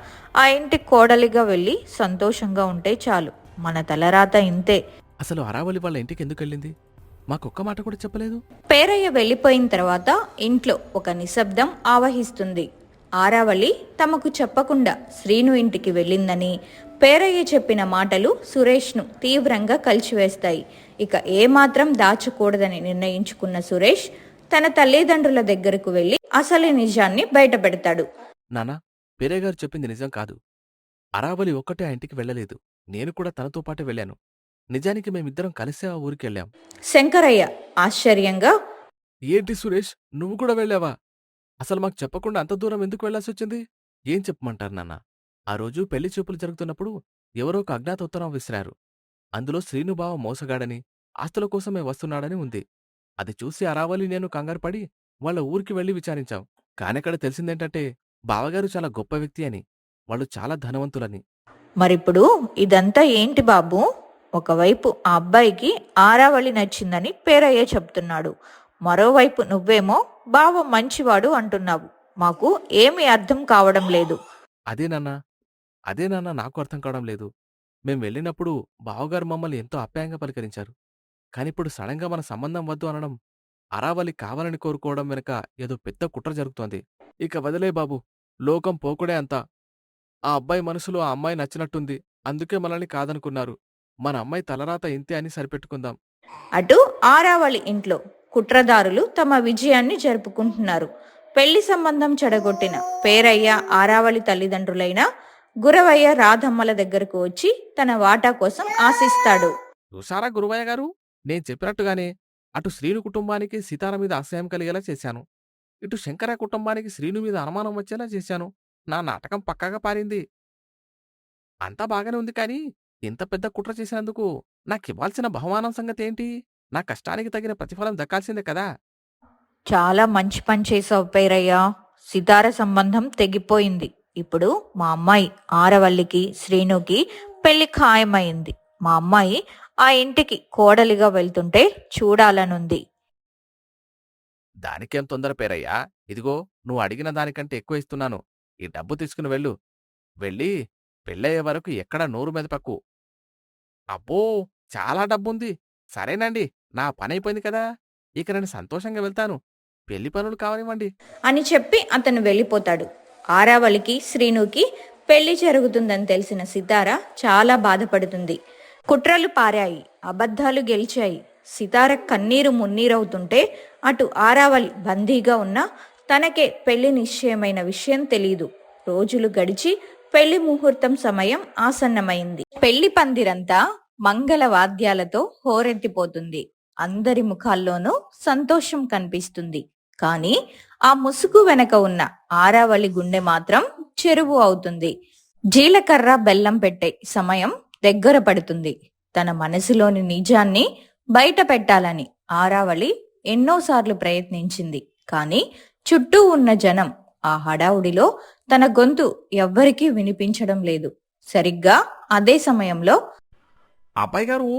ఆ ఇంటి కోడలిగా వెళ్ళి సంతోషంగా ఉంటే చాలు. మన తలరాత ఇంతే. అసలు అరావళి వాళ్ళ ఇంటికి ఎందుకు వెళ్ళింది? మాకొక్క మాట కూడా చెప్పలేదు. పేరయ్య వెళ్ళిపోయిన తర్వాత ఇంట్లో ఒక నిశ్శబ్దం ఆవహిస్తుంది. ఆరావళి తమకు చెప్పకుండా శ్రీను ఇంటికి వెళ్ళిందని పేరయ్య చెప్పిన మాటలు సురేష్ను తీవ్రంగా కలిచివేస్తాయి. ఇక ఏమాత్రం దాచకూడదని నిర్ణయించుకున్న సురేష్ తన తల్లిదండ్రుల దగ్గరకు వెళ్లి అసలు నిజాన్ని బయటపెడతాడు. నానా, పేరయ్య గారు చెప్పింది నిజం కాదు. అరావళి ఒక్కటే ఆ ఇంటికి వెళ్ళలేదు. నేను కూడా తనతో పాటే వెళ్ళాను. నిజానికి మేమిద్దరం కలిసే ఆ ఊరికెళ్ళాం. శంకరయ్య ఆశ్చర్యంగా, ఏంటి సురేష్, నువ్వు కూడా వెళ్ళావా? అసలు మాకు చెప్పకుండా అంత దూరం ఎందుకు వెళ్లాల్సొచ్చింది? ఏం చెప్పమంటారు నాన్న? ఆ రోజు పెళ్లి చూపులు జరుగుతున్నప్పుడు ఎవరో ఒక అజ్ఞాత ఉత్తరం విసిరారు. అందులో శ్రీనుబావ మోసగాడని, ఆస్తుల కోసమే వస్తున్నాడని ఉంది. అది చూసి అరావళి నేను కంగారుపడి వాళ్ళ ఊరికి వెళ్లి విచారించాం. కానక్కడ తెలిసిందేంటంటే బావగారు చాలా గొప్ప వ్యక్తి అని, వాళ్ళు చాలా ధనవంతులని. మరిప్పుడు ఇదంతా ఏంటి బాబు? ఒకవైపు ఆ అబ్బాయికి ఆరావళి నచ్చిందని పేరయ్య చెప్తున్నాడు, మరోవైపు నువ్వేమో బావ మంచివాడు అంటున్నావు. మాకు ఏమీ అర్థం కావడం లేదు. అదే నాన్నా, అదే నాన్నా నాకు అర్థం కావడం లేదు. మేం వెళ్ళినప్పుడు బావగారు మమ్మల్ని ఎంతో ఆప్యాయంగా పలకరించారు. కానిప్పుడు సడన్గా మన సంబంధం వద్దు అనడం, అరావళి కావాలని కోరుకోవడం వెనుక ఏదో పెద్ద కుట్ర జరుగుతోంది. ఇక వదిలే బాబు, లోకం పోకుడే అంతా. ఆ అబ్బాయి మనసులో ఆ అమ్మాయి నచ్చినట్టుంది. అందుకే మనల్ని కాదనుకున్నారు. మన అమ్మాయి తలరాత ఇంతే అని సరిపెట్టుకుందాం. అటు ఆరావళి ఇంట్లో కుట్రదారులు తమ విజయాన్ని జరుపుకుంటున్నారు. పెళ్లి సంబంధం చెడగొట్టిన పేరయ్య ఆరావళి తల్లిదండ్రులైన గురవయ్య రాధమ్మల దగ్గరకు వచ్చి తన వాటా కోసం ఆశిస్తాడు. చూసారా గురువయ్య గారు, నేను చెప్పినట్టుగానే అటు శ్రీను కుటుంబానికి సీతార మీద ఆశయం కలిగేలా చేశాను. ఇటు శంకర కుటుంబానికి శ్రీను మీద అనుమానం వచ్చేలా చేశాను. నా నాటకం పక్కాగా పారింది. అంతా బాగానే ఉంది కానీ ఇంత పెద్ద కుట్ర చేసినందుకు నాకివ్వాల్సిన బహుమానం సంగతేంటి? నా కష్టానికి తగిన ప్రతిఫలం దక్కాల్సిందే కదా. చాలా మంచి పని చేసావు పేరయ్య. సితార సంబంధం తెగిపోయింది. ఇప్పుడు మా అమ్మాయి ఆరవల్లికి శ్రీనుకి పెళ్లి ఖాయమైంది. మా అమ్మాయి ఆ ఇంటికి కోడలిగా వెళ్తుంటే చూడాలనుంది. దానికేం తొందర పేరయ్యా, ఇదిగో నువ్వు అడిగిన దానికంటే ఎక్కువ ఇస్తున్నాను. ఈ డబ్బు తీసుకుని వెళ్ళు. వెళ్ళి పెళ్ళయ్యే వరకు ఎక్కడా నోరు మెదపకు. అబ్బో, చాలా డబ్బుంది. సరేనండి, నా పనైపోయింది కదా, ఇక నేను సంతోషంగా వెళ్తాను. పెళ్లి పనులు కావనివ్వండి అని చెప్పి అతను వెళ్ళిపోతాడు. ఆరావళికి శ్రీనుకి పెళ్లి జరుగుతుందని తెలిసిన సితార చాలా బాధపడుతుంది. కుట్రలు పారాయి, అబద్ధాలు గెలిచాయి. సితార కన్నీరు మున్నీరవుతుంటే అటు ఆరావళి బందీగా ఉన్న తనకే పెళ్లి నిశ్చయమైన విషయం తెలీదు. రోజులు గడిచి పెళ్లి ముహూర్తం సమయం ఆసన్నమైంది. పెళ్లి పందిరంతా మంగళ వాద్యాలతో హోరెత్తిపోతుంది. అందరి ముఖాల్లోనూ సంతోషం కనిపిస్తుంది. కాని ఆ ముసుగు వెనక ఉన్న ఆరావళి గుండె మాత్రం చెరువు అవుతుంది. జీలకర్ర బెల్లం పెట్టే సమయం దగ్గర పడుతుంది. తన మనసులోని నిజాన్ని బయట పెట్టాలని ఆరావళి ఎన్నోసార్లు ప్రయత్నించింది. కాని చుట్టూ ఉన్న జనం, ఆ హడావుడిలో తన గొంతు ఎవ్వరికీ వినిపించడం లేదు. సరిగ్గా అదే సమయంలో అబ్బాయి గారు,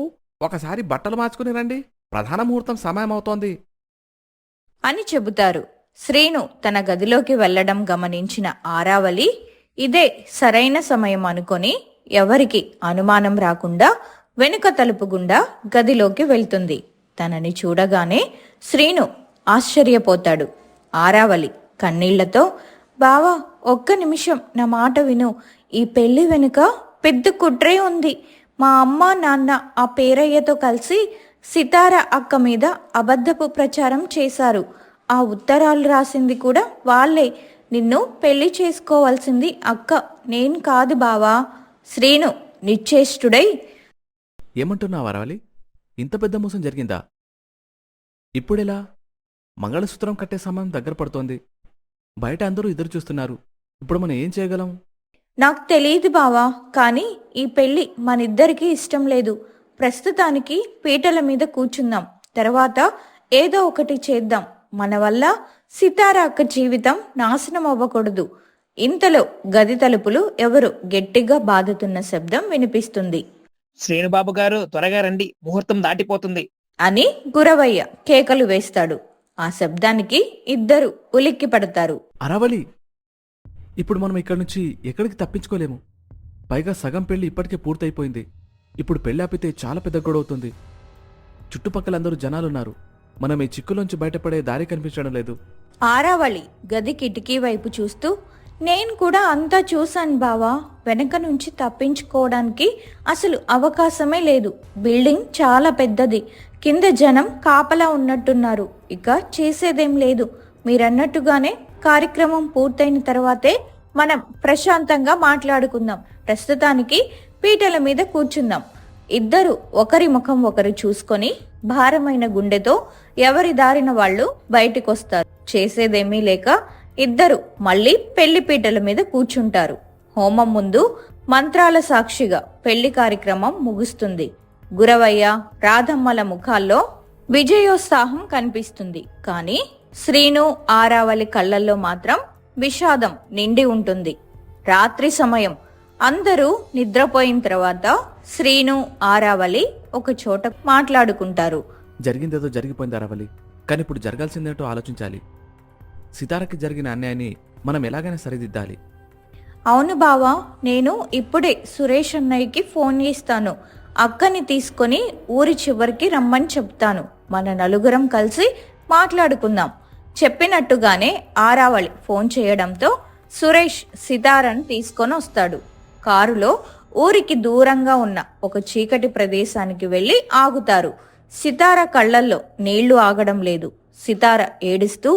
ఒకసారి బట్టలు మార్చుకుని రండి, ప్రధాన ముహూర్తం సమయం అవుతోంది అని చెబుతారు. శ్రీను తన గదిలోకి వెళ్లడం గమనించిన ఆరావళి ఇదే సరైన సమయం అనుకొని ఎవరికి అనుమానం రాకుండా వెనుక తలుపు గుండా గదిలోకి వెళ్తుంది. తనని చూడగానే శ్రీను ఆశ్చర్యపోతాడు. ఆరావళి కన్నీళ్లతో, బావా, ఒక్క నిమిషం నా మాట విను. ఈ పెళ్లి వెనుక పెద్ద కుట్రే ఉంది. మా అమ్మ నాన్న ఆ పేరయ్యతో కలిసి సితార అక్క మీద అబద్ధపు ప్రచారం చేశారు. ఆ ఉత్తరాలు రాసింది కూడా వాళ్ళే. నిన్ను పెళ్లి చేసుకోవాల్సింది అక్క, నేను కాదు బావా. శ్రీను నిశ్చేష్టుడై, ఏమంటున్నావు అరవలి? ఇంత పెద్ద మోసం జరిగిందా? ఇప్పుడెలా? మంగళసూత్రం కట్టే సమయం దగ్గర పడుతోంది. బయట అందరూ ఎదురు చూస్తున్నారు. ఇప్పుడు మనం ఏం చేయగలం? నాకు తెలియదు బావా, కానీ ఈ పెళ్లి మనిద్దరికీ ఇష్టం లేదు. ప్రస్తుతానికి పీటల మీద కూర్చుందాం, తర్వాత ఏదో ఒకటి చేద్దాం. మన వల్ల సితార అక్క జీవితం నాశనం అవ్వకూడదు. ఇంతలో గది తలుపులు ఎవరు గట్టిగా బాదుతున్న శబ్దం వినిపిస్తుంది. శ్రీనుబాబు గారు, త్వరగా రండి, ముహూర్తం దాటిపోతుంది అని గురవయ్య కేకలు వేస్తాడు. ఆ శబ్దానికి ఇద్దరు ఉలిక్కి పడతారు. అరవలి, ఇప్పుడు మనం ఇక్కడి నుంచి ఎక్కడికి తప్పించుకోలేము. పైగా సగం పెళ్లి ఇప్పటికే పూర్తయిపోయింది. ఇప్పుడు పెళ్లి ఆపితే చాలా పెద్ద గొడవవుతుంది. చుట్టుపక్కలందరూ జనాలున్నారు. మనం ఈ చిక్కులోంచి బయటపడే దారి కనిపించడం లేదు. ఆరావళి గది కిటికీ వైపు చూస్తూ, నేను కూడా అంతా చూశాను బావా. వెనక నుంచి తప్పించుకోవడానికి అసలు అవకాశమే లేదు. బిల్డింగ్ చాలా పెద్దది. కింద జనం కాపలా ఉన్నట్టున్నారు. ఇక చేసేదేం లేదు. మీరన్నట్టుగానే కార్యక్రమం పూర్తయిన తర్వాతే మనం ప్రశాంతంగా మాట్లాడుకుందాం. ప్రస్తుతానికి పీటల మీద కూర్చుందాం. ఇద్దరు ఒకరి ముఖం ఒకరు చూసుకొని భారమైన గుండెతో ఎవరి దారిన వాళ్ళు బయటికొస్తారు. చేసేదేమీ లేక ఇద్దరు మళ్ళీ పెళ్లి పీటల మీద కూర్చుంటారు. హోమం ముందు మంత్రాల సాక్షిగా పెళ్లి కార్యక్రమం ముగుస్తుంది. గురవయ్య రాధమ్మల ముఖాల్లో విజయోత్సాహం కనిపిస్తుంది. కానీ శ్రీను ఆరావళి కళ్ళల్లో మాత్రం విషాదం నిండి ఉంటుంది. రాత్రి సమయం అందరూ నిద్రపోయిన తర్వాత శ్రీను ఆరావళి ఒక చోట మాట్లాడుకుంటారు. జరిగిందేదో జరిగిపోయింది అరవలి, కానీ ఇప్పుడు జరగాల్సిందేంటో ఆలోచించాలి. సితారకి జరిగిన అన్యాయాన్ని మనం ఎలాగైనా సరిదిద్దాలి. అవును బావా, నేను ఇప్పుడే సురేష్ అన్నయ్యకి ఫోన్ చేస్తాను. అక్కని తీసుకొని ఊరి చివరికి రమ్మని చెప్తాను. మన నలుగురం కలిసి మాట్లాడుకుందాం. చెప్పినట్టుగానే ఆరావళి ఫోన్ చేయడంతో సురేష్ సితారను తీసుకొని వస్తాడు. కారులో ఊరికి దూరంగా ఉన్న ఒక చీకటి ప్రదేశానికి వెళ్లి ఆగుతారు. సితార కళ్ళల్లో నీళ్లు ఆగడం లేదు. సితార ఏడుస్తూ,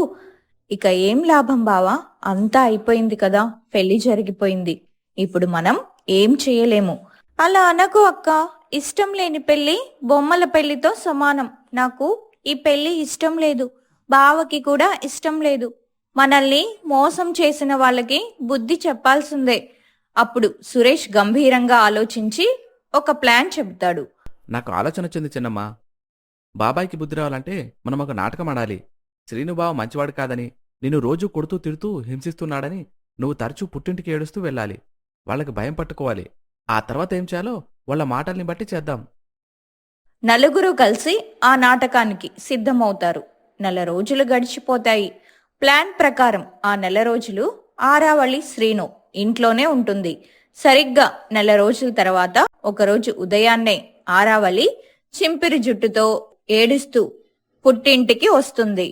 ఇక ఏం లాభం బావా, అంతా అయిపోయింది కదా, పెళ్లి జరిగిపోయింది. ఇప్పుడు మనం ఏం చేయలేము. అలా అనకు అక్క, ఇష్టం లేని పెళ్లి బొమ్మల పెళ్లితో సమానం. నాకు ఈ పెళ్లి ఇష్టం లేదు, బావకి కూడా ఇష్టం లేదు. మనల్ని మోసం చేసిన వాళ్ళకి బుద్ధి చెప్పాల్సిందే. అప్పుడు సురేష్ గంభీరంగా ఆలోచించి ఒక ప్లాన్ చెబుతాడు. నాకు ఆలోచన వచ్చింది చిన్నమ్మ. బాబాయ్కి బుద్ధి రావాలంటే మనం ఒక నాటకం ఆడాలి. శ్రీనుబావ మంచివాడు కాదని, నిన్ను రోజూ కొడుతూ తిడుతూ హింసిస్తున్నాడని నువ్వు తరచూ పుట్టింటికి ఏడుస్తూ వెళ్ళాలి. వాళ్ళకి భయం పట్టుకోవాలి. ఆ తర్వాత ఏం చేయాలో వాళ్ళ మాటల్ని బట్టి చేద్దాం. నలుగురు కలిసి ఆ నాటకానికి సిద్ధమవుతారు. 4 రోజులు గడిచిపోతాయి. ప్లాన్ ప్రకారం ఆ 4 రోజులు ఆరావళి శ్రీను ఇంట్లోనే ఉంటుంది. సరిగ్గా 4 రోజుల తర్వాత ఒకరోజు ఉదయాన్నే ఆరావళి చింపిరి జుట్టుతో ఏడుస్తూ పుట్టింటికి వస్తుంది.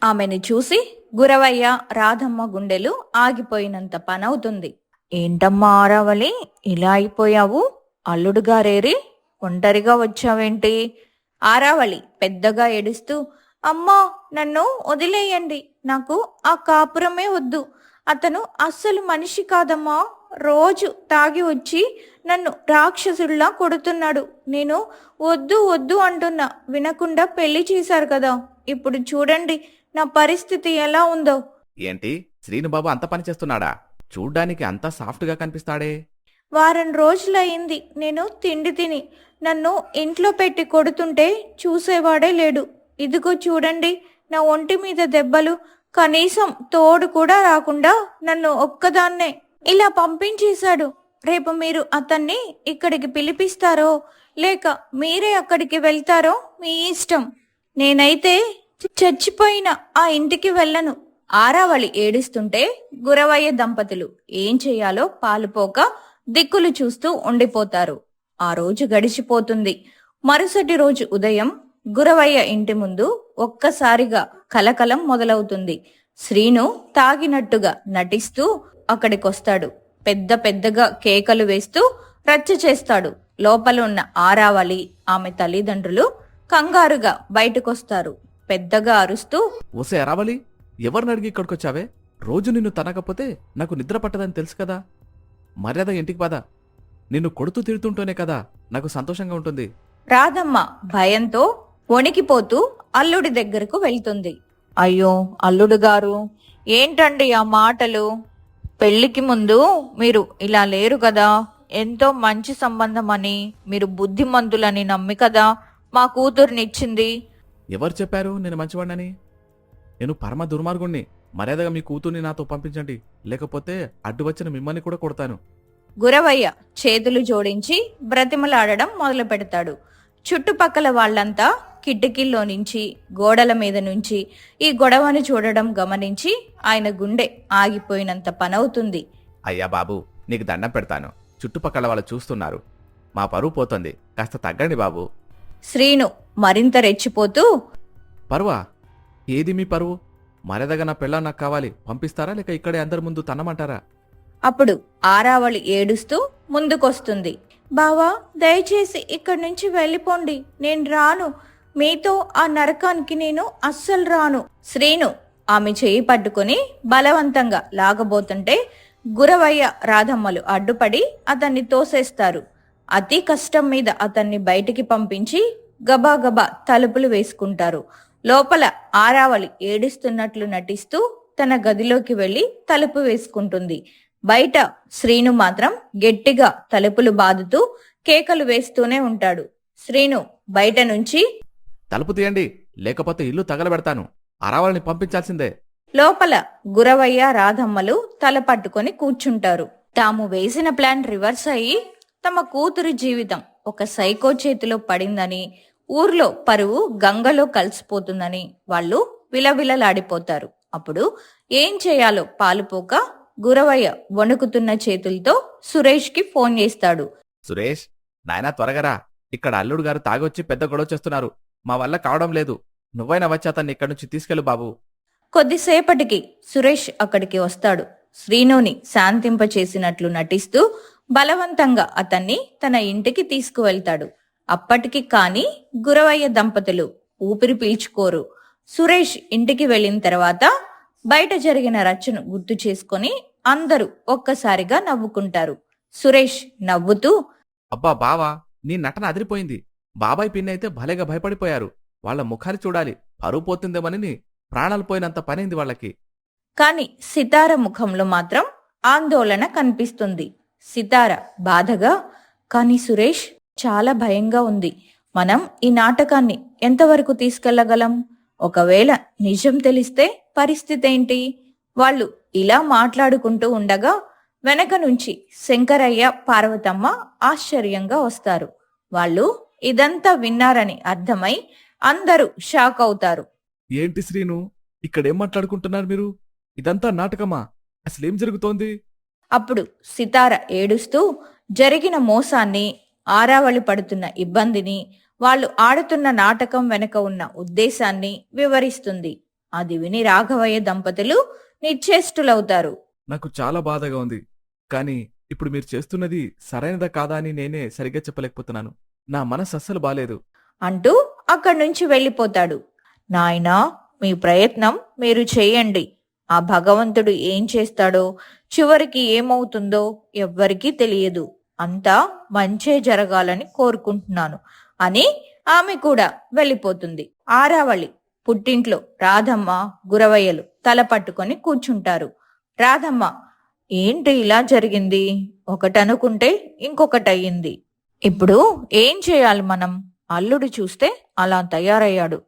ఆమెను చూసి గురవయ్య, రాధమ్మ గుండెలు ఆగిపోయినంత పనవుతుంది. ఏంటమ్మా ఆరావళి, ఇలా అయిపోయావు? అల్లుడుగారేరి ఒంటరిగా వచ్చావేంటి? ఆరావళి పెద్దగా ఏడుస్తూ, అమ్మా నన్ను వదిలేయండి, నాకు ఆ కాపురమే వద్దు. అతను అస్సలు మనిషి కాదమ్మా. రోజు తాగి వచ్చి నన్ను రాక్షసుల్లా కొడుతున్నాడు. నేను వద్దు వద్దు అంటున్నా, వినకుండా పెళ్లి చేశారు కదా. ఇప్పుడు చూడండి నా పరిస్థితి ఎలా ఉందో. ఏంటి, శ్రీనుబాబు అంత పని చేస్తున్నాడా? చూడ్డానికి అంతా సాఫ్ట్గా కనిపిస్తాడే. వారం రోజులయ్యింది నేను తిండి తిని. నన్ను ఇంట్లో పెట్టి కొడుతుంటే చూసేవాడే లేడు. ఇదిగో చూడండి నా ఒంటి మీద దెబ్బలు. కనీసం తోడు కూడా రాకుండా నన్ను ఒక్కదాన్నే ఇలా పంపించేశాడు. రేపు మీరు అతన్ని ఇక్కడికి పిలిపిస్తారో లేక మీరే అక్కడికి వెళ్తారో మీ ఇష్టం. నేనైతే చచ్చిపోయిన ఆ ఇంటికి వెళ్ళను. ఆరావళి ఏడుస్తుంటే గురవయ్య దంపతులు ఏం చెయ్యాలో పాలుపోక దిక్కులు చూస్తూ ఉండిపోతారు. ఆ రోజు గడిచిపోతుంది. మరుసటి రోజు ఉదయం గురవయ్య ఇంటి ముందు ఒక్కసారిగా కలకలం మొదలవుతుంది. శ్రీను తాగినట్టుగా నటిస్తూ అక్కడికొస్తాడు. పెద్ద పెద్దగా కేకలు వేస్తూ రచ్చ చేస్తాడు. లోపల ఉన్న ఆరావళి, ఆమె తల్లిదండ్రులు కంగారుగా బయటకొస్తారు. పెద్దగా అరుస్తూ, ఓసే అరావలి, ఎవరిని అడిగి ఇక్కడికొచ్చావే? రోజు నిన్ను తనకపోతే నాకు నిద్ర పట్టదని తెలుసు కదా. మర్యాద ఇంటికి పద. నిన్ను కొడుతూ తిడుతుంటేనే కదా నాకు సంతోషంగా ఉంటుంది. రాధమ్మ భయంతో వణికిపోతూ అల్లుడి దగ్గరకు వెళ్తుంది. అయ్యో అల్లుడు గారు, ఏంటండి ఆ మాటలు? పెళ్లికి ముందు మీరు ఇలా లేరు కదా. ఎంతో మంచి సంబంధం అని, మీరు బుద్ధిమంతులని నమ్మి కదా మా కూతుర్నిచ్చింది. ఎవరు చెప్పారు నేను మంచివాడినని? నేను పరమ దుర్మార్గుణ్ణి. మర్యాదగా మీ కూతుర్ని నాతో పంపించండి, లేకపోతే అడ్డు వచ్చిన మిమ్మల్ని కూడా కొడతాను. గురవయ్య చేతులు జోడించి బ్రతిమలాడడం మొదలు పెడతాడు. చుట్టుపక్కల వాళ్ళంతా కిటికీల్లో నుంచి, గోడల మీద నుంచి ఈ గొడవను చూడడం గమనించి ఆయన గుండె ఆగిపోయినంత పనవుతుంది. అయ్యా బాబు, నీకు దండం పెడతాను. చుట్టుపక్కల వాళ్ళు చూస్తున్నారు. మా పరువు పోతుంది, కాస్త తగ్గండి బాబు. శ్రీను మరింత రెచ్చిపోతూ, పరువా? ఏది మీ పరువు? మర్యాదగా నా పెళ్ళ నాకు కావాలి. పంపిస్తారా లేక ఇక్కడే అందరి ముందు తన్నమంటారా? అప్పుడు ఆరావళి ఏడుస్తూ ముందుకొస్తుంది. బావా దయచేసి ఇక్కడి నుంచి వెళ్ళిపోండి, నేను రాను. మీతో ఆ నరకానికి నేను అస్సలు రాను. శ్రీను ఆమె చేయి పట్టుకుని బలవంతంగా లాగబోతుంటే గురవయ్య, రాధమ్మలు అడ్డుపడి అతన్ని తోసేస్తారు. అతి కష్టం మీద అతన్ని బయటికి పంపించి గబాగబా తలుపులు వేసుకుంటారు. లోపల ఆరావళి ఏడుస్తున్నట్లు నటిస్తూ తన గదిలోకి వెళ్లి తలుపు వేసుకుంటుంది. బయట శ్రీను మాత్రం గట్టిగా తలుపులు బాదుతూ కేకలు వేస్తూనే ఉంటాడు. శ్రీను బయట నుంచి, తలుపు తీయండి, లేకపోతే ఇల్లు తగలబెడతాను. అరావల్ని పంపించాల్సిందే. లోపల గురవయ్య రాధమ్మలు తల పట్టుకొని కూర్చుంటారు. తాము వేసిన ప్లాన్ రివర్స్ అయ్యి తమ కూతురు జీవితం ఒక సైకో చేతిలో పడిందని, ఊర్లో పరువు గంగలో కలిసిపోతుందని వాళ్ళు విలవిలలాడిపోతారు. అప్పుడు ఏం చేయాలో పాలుపోక గురవయ్య వణుకుతున్న చేతులతో సురేష్కి ఫోన్ చేస్తాడు. సురేష్, నాయనా త్వరగరా, ఇక్కడ అల్లుడు గారు తాగొచ్చి పెద్ద గొడవ చేస్తున్నారు. మా వల్ల కావడం లేదు. నువ్వైనా వచ్చి అతన్ని ఇక్కడి నుంచి తీసుకెళ్ళు బాబు. కొద్దిసేపటికి సురేష్ అక్కడికి వస్తాడు. శ్రీనుని శాంతింపచేసినట్లు నటిస్తూ బలవంతంగా అతన్ని తన ఇంటికి తీసుకువెళ్తాడు. అప్పటికి కాని గురవయ్య దంపతులు ఊపిరి పీల్చుకోరు. సురేష్ ఇంటికి వెళ్ళిన తర్వాత బయట జరిగిన రచ్చను గుర్తు చేసుకొని అందరూ ఒక్కసారిగా నవ్వుకుంటారు. సురేష్ నవ్వుతూ, అబ్బా బావా, నీ నటన అదిరిపోయింది. బాబాయ్ పిన్ని అయితే భలేగా భయపడిపోయారు. వాళ్ళ ముఖాలు చూడాలి, పరువు పోతుందేమని ప్రాణాలు పోయినంత పనైంది వాళ్ళకి. కాని సితార ముఖంలో మాత్రం ఆందోళన కనిపిస్తుంది. సితార బాధగా, కాని సురేష్, చాలా భయంగా ఉంది. మనం ఈ నాటకాన్ని ఎంతవరకు తీసుకెళ్లగలం? ఒకవేళ నిజం తెలిస్తే పరిస్థితి ఏంటి? వాళ్ళు ఇలా మాట్లాడుకుంటూ ఉండగా వెనక నుంచి శంకరయ్య, పార్వతమ్మ ఆశ్చర్యంగా వస్తారు. వాళ్ళు ఇదంతా విన్నారని అర్థమై అందరూ షాక్ అవుతారు. ఏంటి శ్రీను, ఇక్కడేం మాట్లాడుకుంటున్నారు మీరు? ఇదంతా నాటకమా? అసలేం జరుగుతోంది? అప్పుడు సితార ఏడుస్తూ జరిగిన మోసాన్ని, ఆరావళి పడుతున్న ఇబ్బందిని, వాళ్ళు ఆడుతున్న నాటకం వెనక ఉన్న ఉద్దేశాన్ని వివరిస్తుంది. అది విని రాఘవయ్య దంపతులు నిశ్చేష్టులవుతారు. నాకు చాలా బాధగా ఉంది. కానీ ఇప్పుడు మీరు చేస్తున్నది సరైనదా కాదా అని నేనే సరిగ్గా చెప్పలేకపోతున్నాను. నా మనసు అస్సలు బాలేదు అంటూ అక్కడి నుంచి వెళ్ళిపోతాడు. నాయనా, మీ ప్రయత్నం మీరు చేయండి. ఆ భగవంతుడు ఏం చేస్తాడో, చివరికి ఏమవుతుందో ఎవ్వరికీ తెలియదు. అంతా మంచే జరగాలని కోరుకుంటున్నాను అని ఆమె కూడా వెళ్ళిపోతుంది. ఆరావళి పుట్టింట్లో రాధమ్మ, గురవయ్యలు తల పట్టుకొని కూర్చుంటారు. రాధమ్మ, ఏంటి ఇలా జరిగింది? ఒకటనుకుంటే ఇంకొకటయ్యింది. ఇప్పుడు ఏం చేయాలి మనం? అల్లుడు చూస్తే అలా తయారయ్యాడు.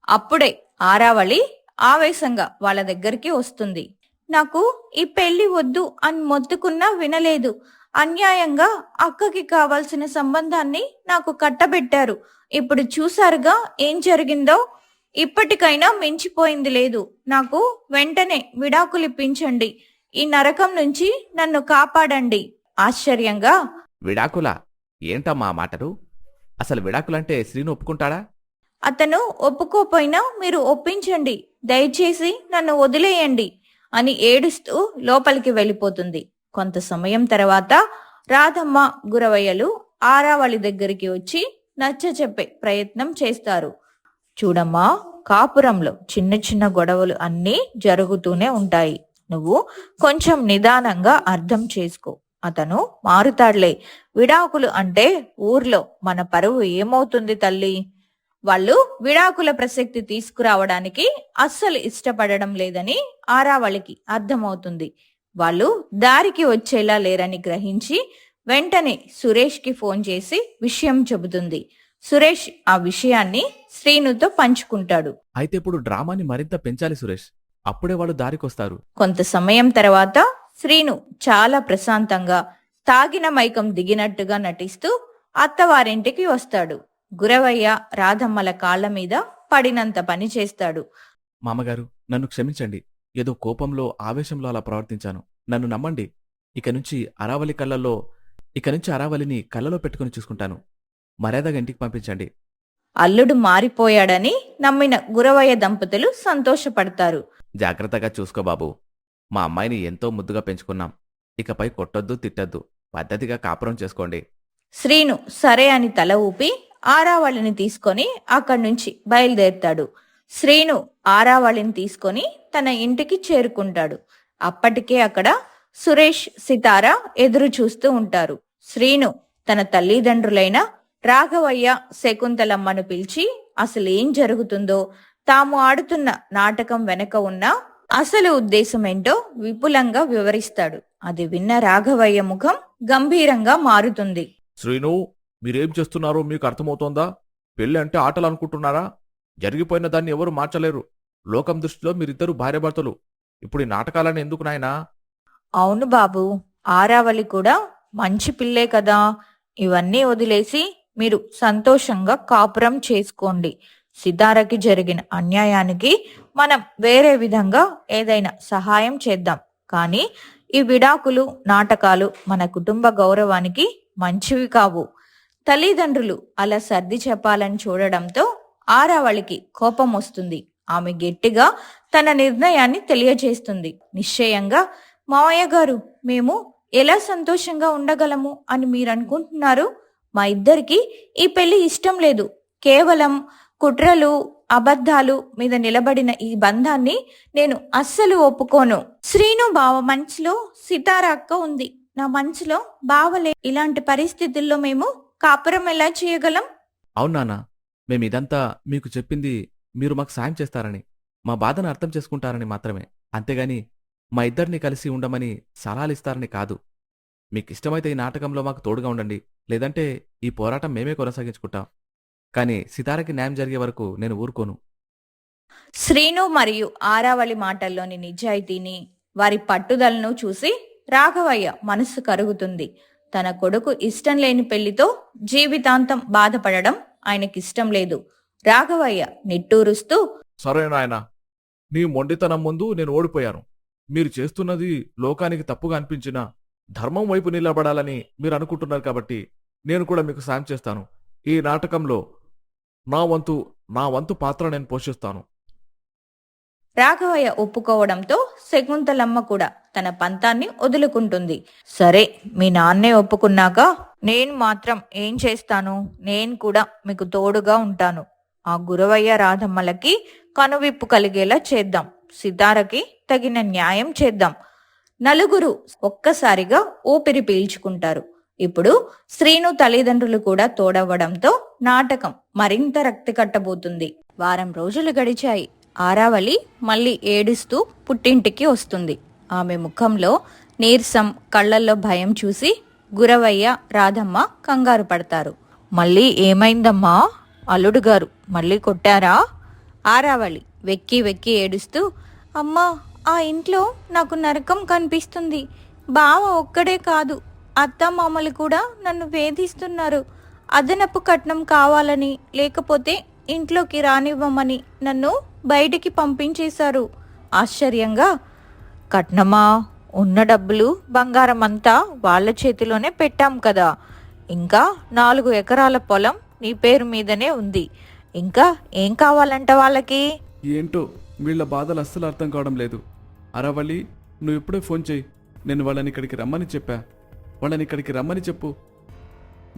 అప్పుడే ఆరావళి ఆవేశంగా వాళ్ళ దగ్గరికి వస్తుంది. నాకు ఈ పెళ్లి వద్దు అని మొత్తుకున్నా వినలేదు. అన్యాయంగా అక్కకి కావాల్సిన సంబంధాన్ని నాకు కట్టబెట్టారు. ఇప్పుడు చూసారుగా ఏం జరిగిందో. ఇప్పటికైనా మించిపోయింది లేదు. నాకు వెంటనే విడాకులిప్పించండి. ఈ నరకం నుంచి నన్ను కాపాడండి. ఆశ్చర్యంగా, విడాకులా? ఏంటమ్మా ఆ మాటలు? అసలు విడాకులంటే శ్రీను ఒప్పుకుంటాడా? అతను ఒప్పుకోపోయినా మీరు ఒప్పించండి. దయచేసి నన్ను వదిలేయండి అని ఏడుస్తూ లోపలికి వెళ్ళిపోతుంది. కొంత సమయం తర్వాత రాధమ్మ, గురవయ్యలు ఆరావళి దగ్గరికి వచ్చి నచ్చచెప్పే ప్రయత్నం చేస్తారు. చూడమ్మా, కాపురంలో చిన్న చిన్న గొడవలు అన్నీ జరుగుతూనే ఉంటాయి. నువ్వు కొంచెం నిదానంగా అర్థం చేసుకో. అతను మారుతాడులే. విడాకులు అంటే ఊర్లో మన పరువు ఏమవుతుంది తల్లి? వాళ్ళు విడాకుల ప్రసక్తి తీసుకురావడానికి అస్సలు ఇష్టపడడం లేదని ఆరావళికి అర్థమవుతుంది. వాళ్ళు దారికి వచ్చేలా లేరని గ్రహించి వెంటనే సురేష్కి ఫోన్ చేసి విషయం చెబుతుంది. సురేష్ ఆ విషయాన్ని శ్రీనుతో పంచుకుంటాడు. అయితే ఇప్పుడు డ్రామాని మరింత పెంచాలి సురేష్. అప్పుడే వాళ్ళు దారికొస్తారు. కొంత సమయం తర్వాత శ్రీను చాలా ప్రశాంతంగా తాగిన మైకం దిగినట్టుగా నటిస్తూ అత్తవారింటికి వస్తాడు. గురవయ్య రాధమ్మల కాళ్ల మీద పడినంత పని చేస్తాడు. మామగారు, నన్ను క్షమించండి. ఏదో కోపంలో, ఆవేశంలో అలా ప్రవర్తించాను. నన్ను నమ్మండి. ఇక నుంచి అరావలిని కళ్ళలో పెట్టుకుని చూసుకుంటాను. మర్యాదగా ఇంటికి పంపించండి. అల్లుడు మారిపోయాడని నమ్మిన గురవయ్య దంపతులు సంతోషపడతారు. జాగ్రత్తగా చూసుకో బాబు. మా అమ్మాయిని ఎంతో ముద్దుగా పెంచుకున్నాం. ఇకపై కొట్టొద్దు, తిట్టొద్దు. పద్ధతిగా కాపురం చేసుకోండి. శ్రీను సరే అని తల ఊపి ఆరావళిని తీసుకొని అక్కడి నుంచి బయలుదేరుతాడు. శ్రీను ఆరావళిని తీసుకొని తన ఇంటికి చేరుకుంటాడు. అప్పటికే అక్కడ సురేష్, సితార ఎదురు చూస్తూ ఉంటారు. శ్రీను తన తల్లిదండ్రులైన రాఘవయ్య, శకుంతలమ్మను పిలిచి అసలేం జరుగుతుందో, తాము ఆడుతున్న నాటకం వెనక ఉన్న అసలు ఉద్దేశమేంటో విపులంగా వివరిస్తాడు. అది విన్న రాఘవయ్య ముఖం గంభీరంగా మారుతుంది. శ్రీను, మీరేం చేస్తున్నారో మీకు అర్థమవుతోందా? పెళ్ళి అంటే ఆటలు అనుకుంటున్నారా? జరిగిపోయిన దాన్ని ఎవరు మార్చలేరు. లోకం దృష్టిలో మీరిద్దరూ భార్యాభర్తలు. ఇప్పుడు ఈ నాటకాలని ఎందుకు నాయనా? అవును బాబు, ఆరావళి కూడా మంచి పిల్లే కదా. ఇవన్నీ వదిలేసి మీరు సంతోషంగా కాపురం చేసుకోండి. సితారకి జరిగిన అన్యాయానికి మనం వేరే విధంగా ఏదైనా సహాయం చేద్దాం. కానీ ఈ విడాకులు నాటకాలు మన కుటుంబ గౌరవానికి మంచివి కావు. తల్లిదండ్రులు అలా సర్ది చెప్పాలని చూడడంతో ఆరావళికి కోపం వస్తుంది. ఆమె గట్టిగా తన నిర్ణయాన్ని తెలియజేస్తుంది. నిశ్చయంగా మావయ్య గారు, మేము ఎలా సంతోషంగా ఉండగలము అని మీరు అనుకుంటున్నారు? మా ఇద్దరికి ఈ పెళ్లి ఇష్టం లేదు. కేవలం కుట్రలు అబద్ధాలు మీద నిలబడిన ఈ బంధాన్ని నేను అస్సలు ఒప్పుకోను. శ్రీను బావ మనసులో సితార అక్క ఉంది, నా మనసులో బావలే. ఇలాంటి పరిస్థితుల్లో మేము కాపురం ఎలా చేయగలం? అవును నాన్న, మేమిదంతా మీకు చెప్పింది మీరు మాకు సాయం చేస్తారని, మా బాధను అర్థం చేసుకుంటారని మాత్రమే. అంతేగాని మా ఇద్దరిని కలిసి ఉండమని సలహాలిస్తారని కాదు. మీకిష్టమైతే ఈ నాటకంలో మాకు తోడుగా ఉండండి, లేదంటే ఈ పోరాటం మేమే కొనసాగించుకుంటాం. కానీ సితారకి న్యాయం జరిగే వరకు నేను ఊరుకోను. శ్రీను మరియు ఆరావళి మాటల్లోని నిజాయితీని, వారి పట్టుదలను చూసి రాఘవయ్య మనస్సు కరుగుతుంది. తన కొడుకు ఇష్టం లేని పెళ్లితో జీవితాంతం బాధపడడం ఆయనకిష్టం లేదు. రాఘవయ్య నిట్టూరుస్తూ, సరే నాయనా, నీ మొండితనం ముందు నేను ఓడిపోయాను. మీరు చేస్తున్నది లోకానికి తప్పుగా అనిపించినా ధర్మం వైపు నిలబడాలని మీరు అనుకుంటున్నారు కాబట్టి నేను కూడా మీకు సాయం చేస్తాను. ఈ నాటకంలో నా వంతు పాత్ర నేను పోషిస్తాను. రాఘవయ్య ఒప్పుకోవడంతో శకుంతలమ్మ కూడా తన పంతాన్ని వదులుకుంటుంది. సరే, మీ నాన్నే ఒప్పుకున్నాక నేను మాత్రం ఏం చేస్తాను? నేను కూడా మీకు తోడుగా ఉంటాను. ఆ గురవయ్య రాధమ్మలకి కనువిప్పు కలిగేలా చేద్దాం. సితారకి తగిన న్యాయం చేద్దాం. నలుగురు ఒక్కసారిగా ఊపిరి పీల్చుకుంటారు. ఇప్పుడు శ్రీను తల్లిదండ్రులు కూడా తోడవ్వడంతో నాటకం మరింత రక్తి కట్టబోతుంది. వారం రోజులు గడిచాయి. ఆరావళి మళ్ళీ ఏడుస్తూ పుట్టింటికి వస్తుంది. ఆమె ముఖంలో నీరసం, కళ్ళల్లో భయం చూసి గురవయ్య రాధమ్మ కంగారు పడతారు. మళ్ళీ ఏమైందమ్మా? అల్లుడు గారు మళ్ళీ కొట్టారా? ఆరావళి వెక్కి వెక్కి ఏడుస్తూ, అమ్మా, ఆ ఇంట్లో నాకు నరకం కనిపిస్తుంది. బావ ఒక్కడే కాదు, అత్త మామలు కూడా నన్ను వేధిస్తున్నారు. అదనపు కట్నం కావాలని, లేకపోతే ఇంట్లోకి రానివ్వమని నన్ను బయటికి పంపించేశారు. ఆశ్చర్యంగా, కట్నమా? ఉన్న డబ్బులు బంగారం అంతా వాళ్ళ చేతిలోనే పెట్టాం కదా. ఇంకా 4 ఎకరాల పొలం నీ పేరు మీదనే ఉంది. ఇంకా ఏం కావాలంట వాళ్ళకి? ఏంటో వీళ్ళ బాధలు అస్సలు అర్థం కావడం లేదు. అరవల్లి, నువ్వు ఇప్పుడే ఫోన్ చేయి. నేను వాళ్ళని ఇక్కడికి రమ్మని చెప్పా. వాళ్ళని ఇక్కడికి రమ్మని చెప్పు.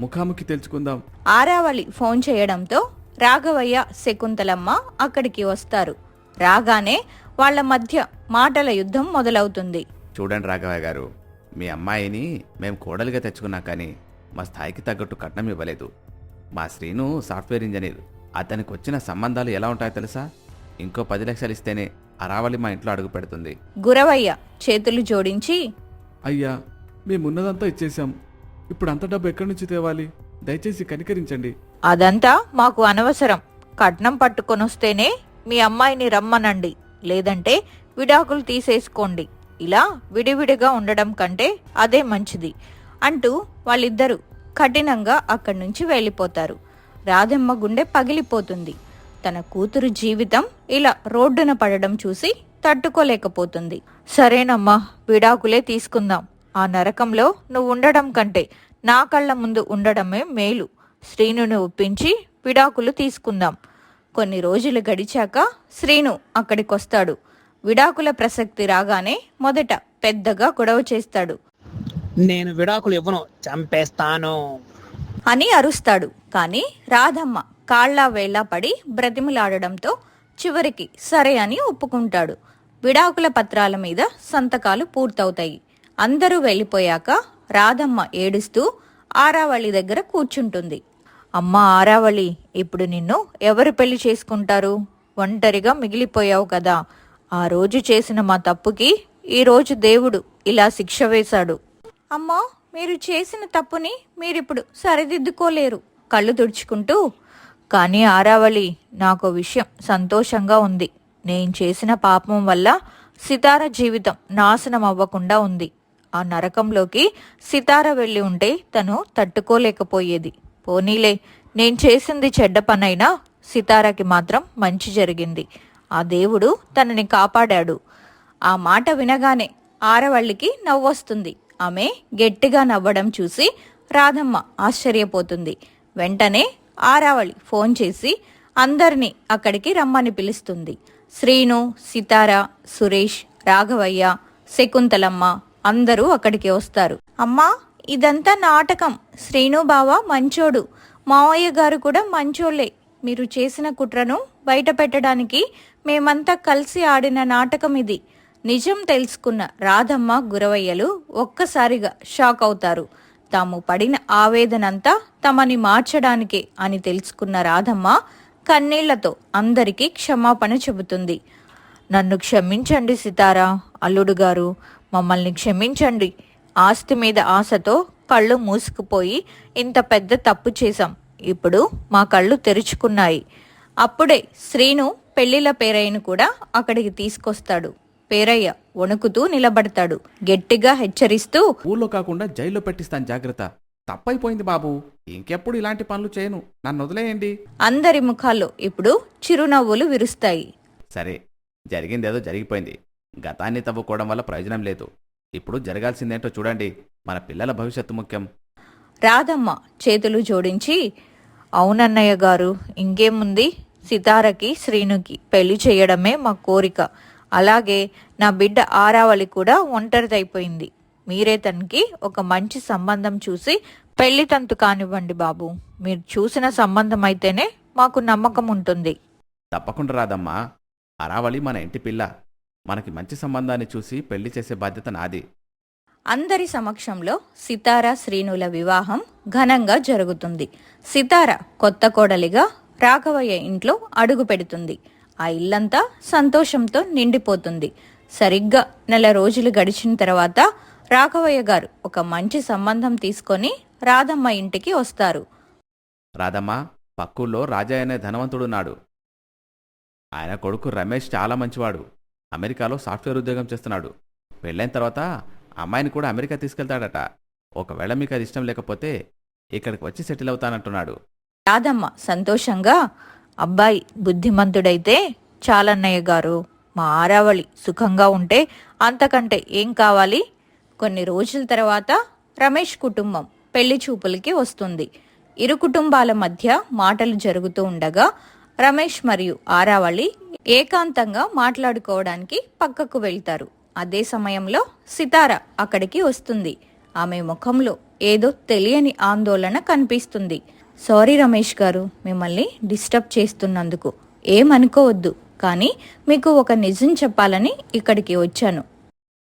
ముఖాముఖి తెలుసుకుందాం. ఆరావళి ఫోన్ చేయడంతో రాఘవయ్య, శకుంతలమ్మ అక్కడికి వస్తారు. రాగానే వాళ్ల మధ్య మాటల యుద్ధం మొదలవుతుంది. చూడండి రాఘవయ్య గారు, మీ అమ్మాయిని మేము కోడలిగా తెచ్చుకున్నా కానీ మా స్థాయికి తగ్గట్టు కట్నం ఇవ్వలేదు. మా శ్రీను సాఫ్ట్వేర్ ఇంజనీర్. అతనికి వచ్చిన సంబంధాలు ఎలా ఉంటాయో తెలుసా? ఇంకో 10 లక్షలు ఇస్తేనే అరావళి మా ఇంట్లో అడుగు పెడుతుంది. గురవయ్య చేతులు జోడించి, అయ్యా, మేమున్నదంతా ఇచ్చేశాం. ఇప్పుడు అంత డబ్బు ఎక్కడి నుంచి తేవాలి? దయచేసి కనికరించండి. అదంతా మాకు అనవసరం. కట్నం పట్టుకొనొస్తేనే మీ అమ్మాయిని రమ్మనండి, లేదంటే విడాకులు తీసేసుకోండి. ఇలా విడివిడిగా ఉండడం కంటే అదే మంచిది అంటూ వాళ్ళిద్దరూ కఠినంగా అక్కడి నుంచి వెళ్ళిపోతారు. రాధమ్మ గుండె పగిలిపోతుంది. తన కూతురు జీవితం ఇలా రోడ్డున పడడం చూసి తట్టుకోలేకపోతుంది. సరేనమ్మా, విడాకులే తీసుకుందాం. ఆ నరకంలో నువ్వు ఉండడం కంటే నా కళ్ళ ముందు ఉండడమే మేలు. శ్రీనుని ఒప్పించి విడాకులు తీసుకుందాం. కొన్ని రోజులు గడిచాక శ్రీను అక్కడికొస్తాడు. విడాకుల ప్రసక్తి రాగానే మొదట పెద్దగా గొడవ చేస్తాడు. నేను విడాకులు ఇవ్వను, చంపేస్తాను అని అరుస్తాడు. కానీ రాధమ్మ కాళ్ళ వేళ్ళ పడి బ్రతిమలాడడంతో చివరికి సరే అని ఒప్పుకుంటాడు. విడాకుల పత్రాల మీద సంతకాలు పూర్తవుతాయి. అందరూ వెళ్ళిపోయాక రాధమ్మ ఏడుస్తూ ఆరావళి దగ్గర కూర్చుంటుంది. అమ్మా ఆరావళి, ఇప్పుడు నిన్ను ఎవరు పెళ్లి చేసుకుంటారు? ఒంటరిగా మిగిలిపోయావు కదా. ఆ రోజు చేసిన మా తప్పుకి ఈ రోజు దేవుడు ఇలా శిక్ష వేశాడు. అమ్మా, మీరు చేసిన తప్పుని మీరిప్పుడు సరిదిద్దుకోలేరు. కళ్ళు తుడుచుకుంటూ, కానీ ఆరావళి, నాకు విషయం సంతోషంగా ఉంది. నేను చేసిన పాపం వల్ల సితార జీవితం నాశనం అవ్వకుండా ఉంది. ఆ నరకంలోకి సితార వెళ్ళి ఉంటే తను తట్టుకోలేకపోయేది. పోనీలే, నేను చేసింది చెడ్డ పనైనా సితారకి మాత్రం మంచి జరిగింది. ఆ దేవుడు తనని కాపాడాడు. ఆ మాట వినగానే ఆరవళ్ళికి నవ్వొస్తుంది. ఆమె గట్టిగా నవ్వడం చూసి రాధమ్మ ఆశ్చర్యపోతుంది. వెంటనే ఆరావళి ఫోన్ చేసి అందరినీ అక్కడికి రమ్మని పిలుస్తుంది. శ్రీను, సితార, సురేష్, రాఘవయ్య, శకుంతలమ్మ అందరూ అక్కడికి వస్తారు. అమ్మా, ఇదంతా నాటకం. శ్రీను బావ మంచోడు, మావయ్య గారు కూడా మంచోళ్లే. మీరు చేసిన కుట్రను బయట పెట్టడానికి మేమంతా కలిసి ఆడిన నాటకం ఇది. నిజం తెలుసుకున్న రాధమ్మ, గురవయ్యలు ఒక్కసారిగా షాక్ అవుతారు. తాము పడిన ఆవేదనంతా తమని మార్చడానికే అని తెలుసుకున్న రాధమ్మ కన్నీళ్లతో అందరికీ క్షమాపణ చెబుతుంది. నన్ను క్షమించండి సితారా, అల్లుడు గారు, మమ్మల్ని క్షమించండి. ఆస్తి మీద ఆశతో కళ్ళు మూసుకుపోయి ఇంత పెద్ద తప్పు చేశాం. ఇప్పుడు మా కళ్ళు తెరుచుకున్నాయి. అప్పుడే శ్రీను పెళ్లిల పేరయ్యను కూడా అక్కడికి తీసుకొస్తాడు. పేరయ్య వణుకుతూ నిలబడతాడు. గట్టిగా హెచ్చరిస్తూ, ఊళ్ళో కాకుండా జైల్లో పెట్టిస్తాను, జాగ్రత్త. తప్పైపోయింది బాబు, ఇంకెప్పుడు ఇలాంటి పనులు చేయను, నన్ను వదిలేయండి. అందరి ముఖాల్లో ఇప్పుడు చిరునవ్వులు విరుస్తాయి. సరే, జరిగిందేదో జరిగిపోయింది. గతాన్ని తవ్వుకోవడం వల్ల ప్రయోజనం లేదు. ఇప్పుడు జరగాల్సిందేంటో చూడండి. మన పిల్లల భవిష్యత్తు ముఖ్యం. రాధమ్మ చేతులు జోడించి, అవునన్నయ్య గారు, ఇంకేముంది, సితారకి శ్రీనుకి పెళ్లి చేయడమే మా కోరిక. అలాగే నా బిడ్డ ఆరావళి కూడా ఒంటరిదైపోయింది. మీరే తనకి ఒక మంచి సంబంధం చూసి పెళ్లి తంతు కానివ్వండి బాబు. మీరు చూసిన సంబంధం అయితేనే మాకు నమ్మకం ఉంటుంది. తప్పకుండా రాదమ్మా. అరావళి మన ఇంటి పిల్ల. మనకి మంచి సంబంధాన్ని చూసి పెళ్లి చేసే బాధ్యత నాది. అందరి సమక్షంలో సితార, శ్రీనుల వివాహం ఘనంగా జరుగుతుంది. సితార కొత్త కోడలిగా రాఘవయ్య ఇంట్లో అడుగు పెడుతుంది. ఆ ఇల్లంతా సంతోషంతో నిండిపోతుంది. సరిగ్గా నెల రోజులు గడిచిన తర్వాత రాఘవయ్య గారు ఒక మంచి సంబంధం తీసుకొని రాధమ్మ ఇంటికి వస్తారు. రాధమ్మ, పక్కూళ్ళో రాజయ్య అనే ధనవంతుడున్నాడు. ఆయన కొడుకు రమేష్ చాలా మంచివాడు. అమెరికాలో సాఫ్ట్వేర్ ఉద్యోగం చేస్తున్నాడు. పెళ్ళైన తర్వాత అమ్మాయిని కూడా అమెరికా తీసుకెళ్తాడట. ఒకవేళ మీకు అది ఇష్టం లేకపోతే ఇక్కడికి వచ్చి సెటిల్ అవుతానంటున్నాడు. రాధమ్మ సంతోషంగా, అబ్బాయి బుద్ధిమంతుడైతే చాలన్నయ్య గారు, మా ఆరావళి సుఖంగా ఉంటే అంతకంటే ఏం కావాలి. కొన్ని రోజుల తర్వాత రమేష్ కుటుంబం పెళ్లి చూపులకి వస్తుంది. ఇరు కుటుంబాల మధ్య మాటలు జరుగుతూ ఉండగా రమేష్ మరియు ఆరావళి ఏకాంతంగా మాట్లాడుకోవడానికి పక్కకు వెళ్తారు. అదే సమయంలో సితార అక్కడికి వస్తుంది. ఆమె ముఖంలో ఏదో తెలియని ఆందోళన కనిపిస్తుంది. సారీ రమేష్ గారు, మిమ్మల్ని డిస్టర్బ్ చేస్తున్నందుకు ఏమనుకోవద్దు. కానీ మీకు ఒక నిజం చెప్పాలని ఇక్కడికి వచ్చాను.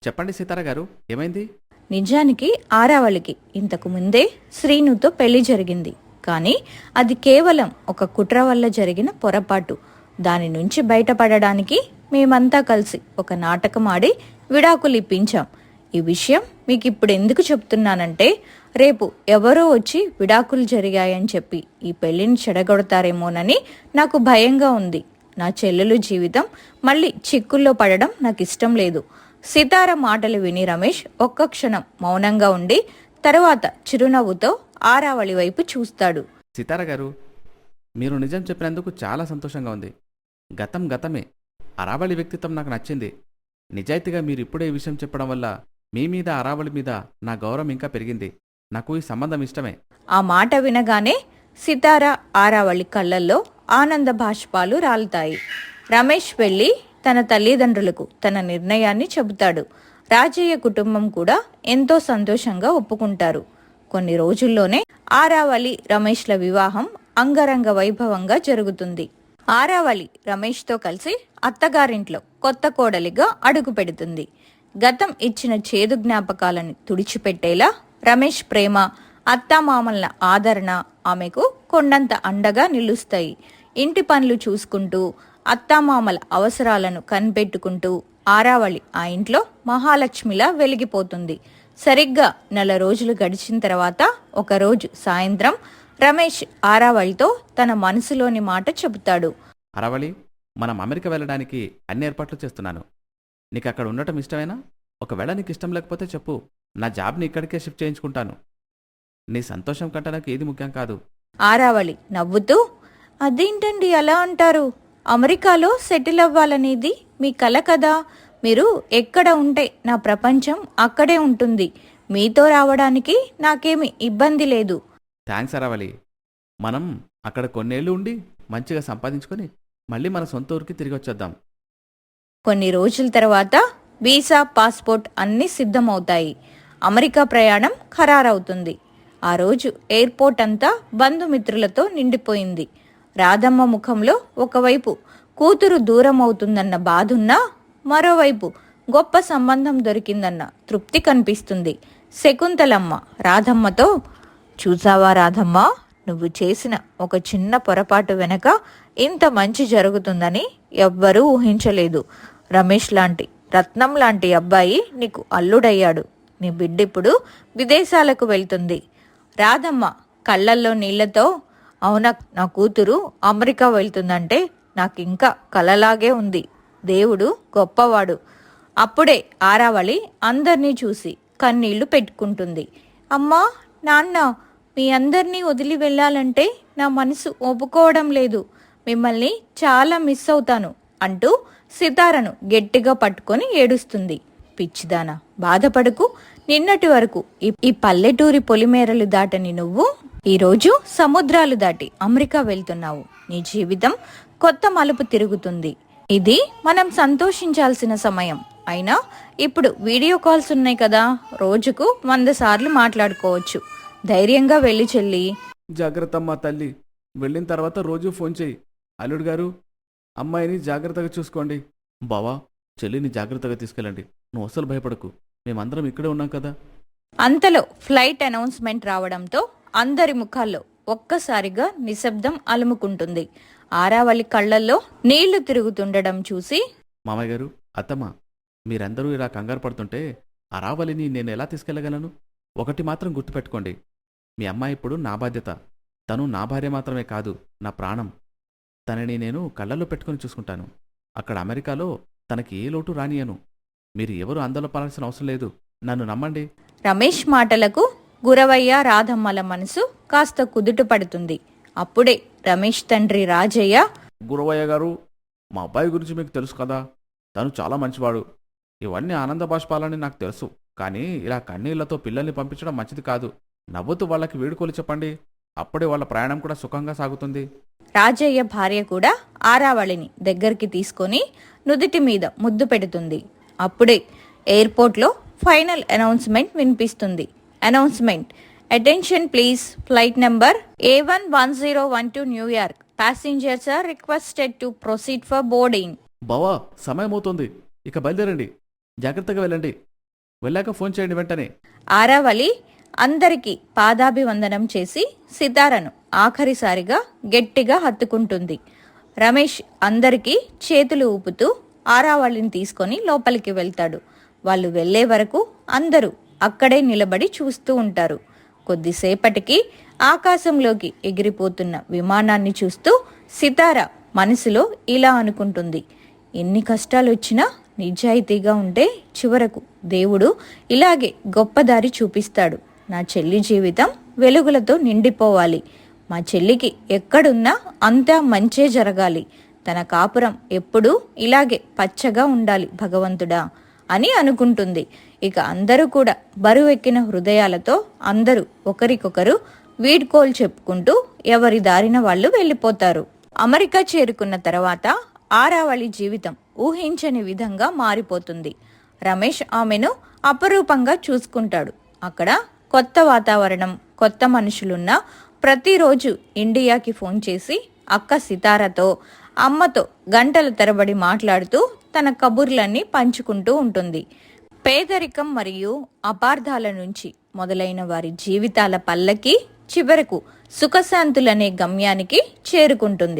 చెప్పండి సీతారా గారు, ఏమైంది? నిజానికి ఆరావళికి ఇంతకు ముందే శ్రీనుతో పెళ్లి జరిగింది. కానీ అది కేవలం ఒక కుట్ర వల్ల జరిగిన పొరపాటు. దాని నుంచి బయటపడడానికి మేమంతా కలిసి ఒక నాటకం ఆడి విడాకులు ఇప్పించాం. ఈ విషయం మీకు ఇప్పుడు ఎందుకు చెప్తున్నానంటే, రేపు ఎవరో వచ్చి విడాకులు జరిగాయని చెప్పి ఈ పెళ్లిని చెడగొడతారేమోనని నాకు భయంగా ఉంది. నా చెల్లెలు జీవితం మళ్ళీ చిక్కుల్లో పడడం నాకు ఇష్టం లేదు. సితార మాటలు విని రమేష్ ఒక్క క్షణం మౌనంగా ఉండి తరువాత చిరునవ్వుతో ఆరావళి వైపు చూస్తాడు. సీతారా గారు, మీరు నిజం చెప్పినందుకు చాలా సంతోషంగా ఉంది. గతం గతమే. అరావళి వ్యక్తిత్వం నాకు నచ్చింది. నిజాయితీగా మీరు ఇప్పుడే ఈ విషయం చెప్పడం వల్ల మీ మీద, అరావళి మీద నా గౌరవం ఇంకా పెరిగింది. నాకు ఈ సంబంధం ఇష్టమే. ఆ మాట వినగానే సితార, ఆరావళి కళ్ళల్లో ఆనంద బాష్పాలు రాలుతాయి. రమేష్ వెళ్ళి తన తల్లిదండ్రులకు తన నిర్ణయాన్ని చెబుతాడు. రాజయ్య కుటుంబం కూడా ఎంతో సంతోషంగా ఒప్పుకుంటారు. కొన్ని రోజుల్లోనే ఆరావళి, రమేష్ల వివాహం అంగరంగ వైభవంగా జరుగుతుంది. ఆరావళి రమేష్తో కలిసి అత్తగారింట్లో కొత్త కోడలిగా అడుగు పెడుతుంది. గతం ఇచ్చిన చేదు జ్ఞాపకాలను తుడిచిపెట్టేలా రమేష్ ప్రేమ, అత్తామామల ఆదరణ ఆమెకు కొండంత అండగా నిలుస్తాయి. ఇంటి పనులు చూసుకుంటూ, అత్తామామల అవసరాలను కనిపెట్టుకుంటూ ఆరావళి ఆ ఇంట్లో మహాలక్ష్మిలా వెలిగిపోతుంది. సరిగ్గా నెల రోజులు గడిచిన తర్వాత ఒకరోజు సాయంత్రం రమేష్ ఆరావళితో తన మనసులోని మాట చెబుతాడు. అరావళి, మనం అమెరికా వెళ్ళడానికి అన్ని ఏర్పాట్లు చేస్తున్నాను. నీకు అక్కడ ఉండటం ఇష్టమేనా? ఒకవేళ నీకు ఇష్టం లేకపోతే చెప్పు, నా జాబ్ని ఇక్కడికే షిఫ్ట్ చేయించుకుంటాను. నీ సంతోషం కంటే నాకు ఏది ముఖ్యం కాదు. ఆరావళి నవ్వుతూ, అదేంటండి అలా అంటారు? అమెరికాలో సెటిల్ అవ్వాలనేది మీ కల కదా. మీరు ఎక్కడ ఉంటే నా ప్రపంచం అక్కడే ఉంటుంది. మీతో రావడానికి నాకేమి ఇబ్బంది లేదు. థ్యాంక్స్ అరావళి. మనం అక్కడ కొన్నేళ్ళు ఉండి మంచిగా సంపాదించుకొని మళ్ళీ మన సొంత ఊరికి తిరిగి వచ్చేద్దాం. కొన్ని రోజుల తర్వాత వీసా, పాస్పోర్ట్ అన్నీ సిద్ధమవుతాయి. అమెరికా ప్రయాణం ఖరారవుతుంది. ఆ రోజు ఎయిర్పోర్ట్ అంతా బంధుమిత్రులతో నిండిపోయింది. రాధమ్మ ముఖంలో ఒకవైపు కూతురు దూరం అవుతుందన్న బాధున్నా, మరోవైపు గొప్ప సంబంధం దొరికిందన్న తృప్తి కనిపిస్తుంది. శకుంతలమ్మ రాధమ్మతో, చూసావా రాధమ్మ, నువ్వు చేసిన ఒక చిన్న పొరపాటు వెనక ఇంత మంచి జరుగుతుందని ఎవ్వరూ ఊహించలేదు. రమేష్ లాంటి రత్నం లాంటి అబ్బాయి నీకు అల్లుడయ్యాడు. నీ బిడ్డిప్పుడు విదేశాలకు వెళ్తుంది. రాధమ్మ కళ్ళల్లో నీళ్లతో, అవునా, నా కూతురు అమెరికా వెళ్తుందంటే నాకింకా కలలాగే ఉంది. దేవుడు గొప్పవాడు. అప్పుడే ఆరావళి అందర్నీ చూసి కన్నీళ్లు పెట్టుకుంటుంది. అమ్మా, నాన్న, మీ అందరినీ వదిలి వెళ్ళాలంటే నా మనసు ఒప్పుకోవడం లేదు. మిమ్మల్ని చాలా మిస్ అవుతాను అంటూ సితారను గట్టిగా పట్టుకొని ఏడుస్తుంది. పిచ్చిదానా, బాధపడకు. నిన్నటి వరకు ఈ పల్లెటూరి పొలిమేరలు దాటని నువ్వు ఈరోజు సముద్రాలు దాటి అమెరికా వెళ్తున్నావు. నీ జీవితం కొత్త మలుపు తిరుగుతుంది. ఇది మనం సంతోషించాల్సిన సమయం. అయినా ఇప్పుడు వీడియో కాల్స్ ఉన్నాయి కదా, రోజుకు 100 సార్లు మాట్లాడుకోవచ్చు. ధైర్యంగా వెళ్ళి చెల్లి. జాగ్రత్త అమ్మా తల్లి. వెళ్ళిన తర్వాత రోజు ఫోన్ చేయి. అల్లుడు గారు, అమ్మాయిని జాగ్రత్తగా చూసుకోండి. బావా, చెల్లిని జాగ్రత్తగా తీసుకెళ్ళండి. నువ్వు అసలు భయపడకు, మేమందరం ఇక్కడే ఉన్నాం కదా. అంతలో ఫ్లైట్ అనౌన్స్మెంట్ రావడంతో అందరి ముఖాల్లో ఒక్కసారిగా నిశ్శబ్దం అలుముకుంటుంది. ఆరావళి కళ్ళల్లో నీళ్లు తిరుగుతుండడం చూసి, మామయ్య గారు, అత్తమ్మ, మీరందరూ ఇలా కంగారు పడుతుంటే అరావళిని నేను ఎలా తీసుకెళ్లగలను? ఒకటి మాత్రం గుర్తుపెట్టుకోండి, మీ అమ్మాయి ఇప్పుడు నా బాధ్యత. తను నా భార్య మాత్రమే కాదు, నా ప్రాణం. తనని నేను కళ్ళల్లో పెట్టుకుని చూసుకుంటాను. అక్కడ అమెరికాలో తనకి ఏ లోటు రానియను. మీరు ఎవరు ఆందోళన పడాల్సిన అవసరం లేదు. నన్ను నమ్మండి. రమేష్ మాటలకు గురవయ్య, రాధమ్మల మనసు కాస్త కుదుట పడుతుంది. అప్పుడే రమేష్ తండ్రి రాజయ్య, గురవయ్య గారు, మా అబ్బాయి గురించి మీకు తెలుసు కదా, తను చాలా మంచివాడు. ఇవన్నీ ఆనంద బాష్పాలని నాకు తెలుసు, కానీ ఇలా కన్నీళ్లతో పిల్లల్ని పంపించడం మంచిది కాదు. నవ్వుతూ వాళ్ళకి వీడుకోలు చెప్పండి. అప్పుడే వాళ్ళ ప్రయాణం కూడా సుఖంగా సాగుతుంది. రాజయ్య భార్య కూడా ఆరావళిని దగ్గరికి తీసుకొని నుదిటి మీద ముద్దు పెడుతుంది. అప్పుడే ఎయిర్పోర్ట్లో ఫైనల్ అనౌన్స్మెంట్ వినిపిస్తుంది. Announcement, attention please, flight number A11012 New York passengers are requested to proceed for boarding. బావా, సమయం అవుతోంది, ఇక బయలుదేరండి. జాగ్రత్తగా వెళ్ళండి. వెళ్ళాక ఫోన్ చేయండి వెంటనే. ఆరావళి అందరికీ పాదాభివందనం చేసి సితారను ఆఖరిసారిగా గట్టిగా హత్తుకుంటుంది. రమేష్ అందరికీ చేతులు ఊపుతూ ఆరావళిని తీసుకొని లోపలికి వెళ్తాడు. వాళ్ళు వెళ్లే వరకు అందరూ అక్కడే నిలబడి చూస్తూ ఉంటారు. కొద్దిసేపటికి ఆకాశంలోకి ఎగిరిపోతున్న విమానాన్ని చూస్తూ సితార మనసులో ఇలా అనుకుంటుంది, ఎన్ని కష్టాలొచ్చినా నిజాయితీగా ఉంటే చివరకు దేవుడు ఇలాగే గొప్ప దారి చూపిస్తాడు. నా చెల్లి జీవితం వెలుగులతో నిండిపోవాలి. మా చెల్లికి ఎక్కడున్నా అంతా మంచే జరగాలి. తన కాపురం ఎప్పుడూ ఇలాగే పచ్చగా ఉండాలి భగవంతుడా అని అనుకుంటుంది. ఇక అందరూ కూడా బరువెక్కిన హృదయాలతో అందరూ ఒకరికొకరు వీడ్కోలు చెప్పుకుంటూ ఎవరి దారిన వాళ్ళు వెళ్ళిపోతారు. అమెరికా చేరుకున్న తర్వాత ఆరావళి జీవితం ఊహించని విధంగా మారిపోతుంది. రమేష్ ఆమెను అపరూపంగా చూసుకుంటాడు. అక్కడ కొత్త వాతావరణం, కొత్త మనుషులున్నా ప్రతిరోజు ఇండియాకి ఫోన్ చేసి అక్క సితారతో, అమ్మతో గంటల తరబడి మాట్లాడుతూ తన కబుర్లన్నీ పంచుకుంటూ ఉంటుంది. పేదరికం మరియు అపార్థాల నుంచి మొదలైన వారి జీవితాల పల్లకి చివరకు సుఖశాంతులనే గమ్యానికి చేరుకుంటుంది.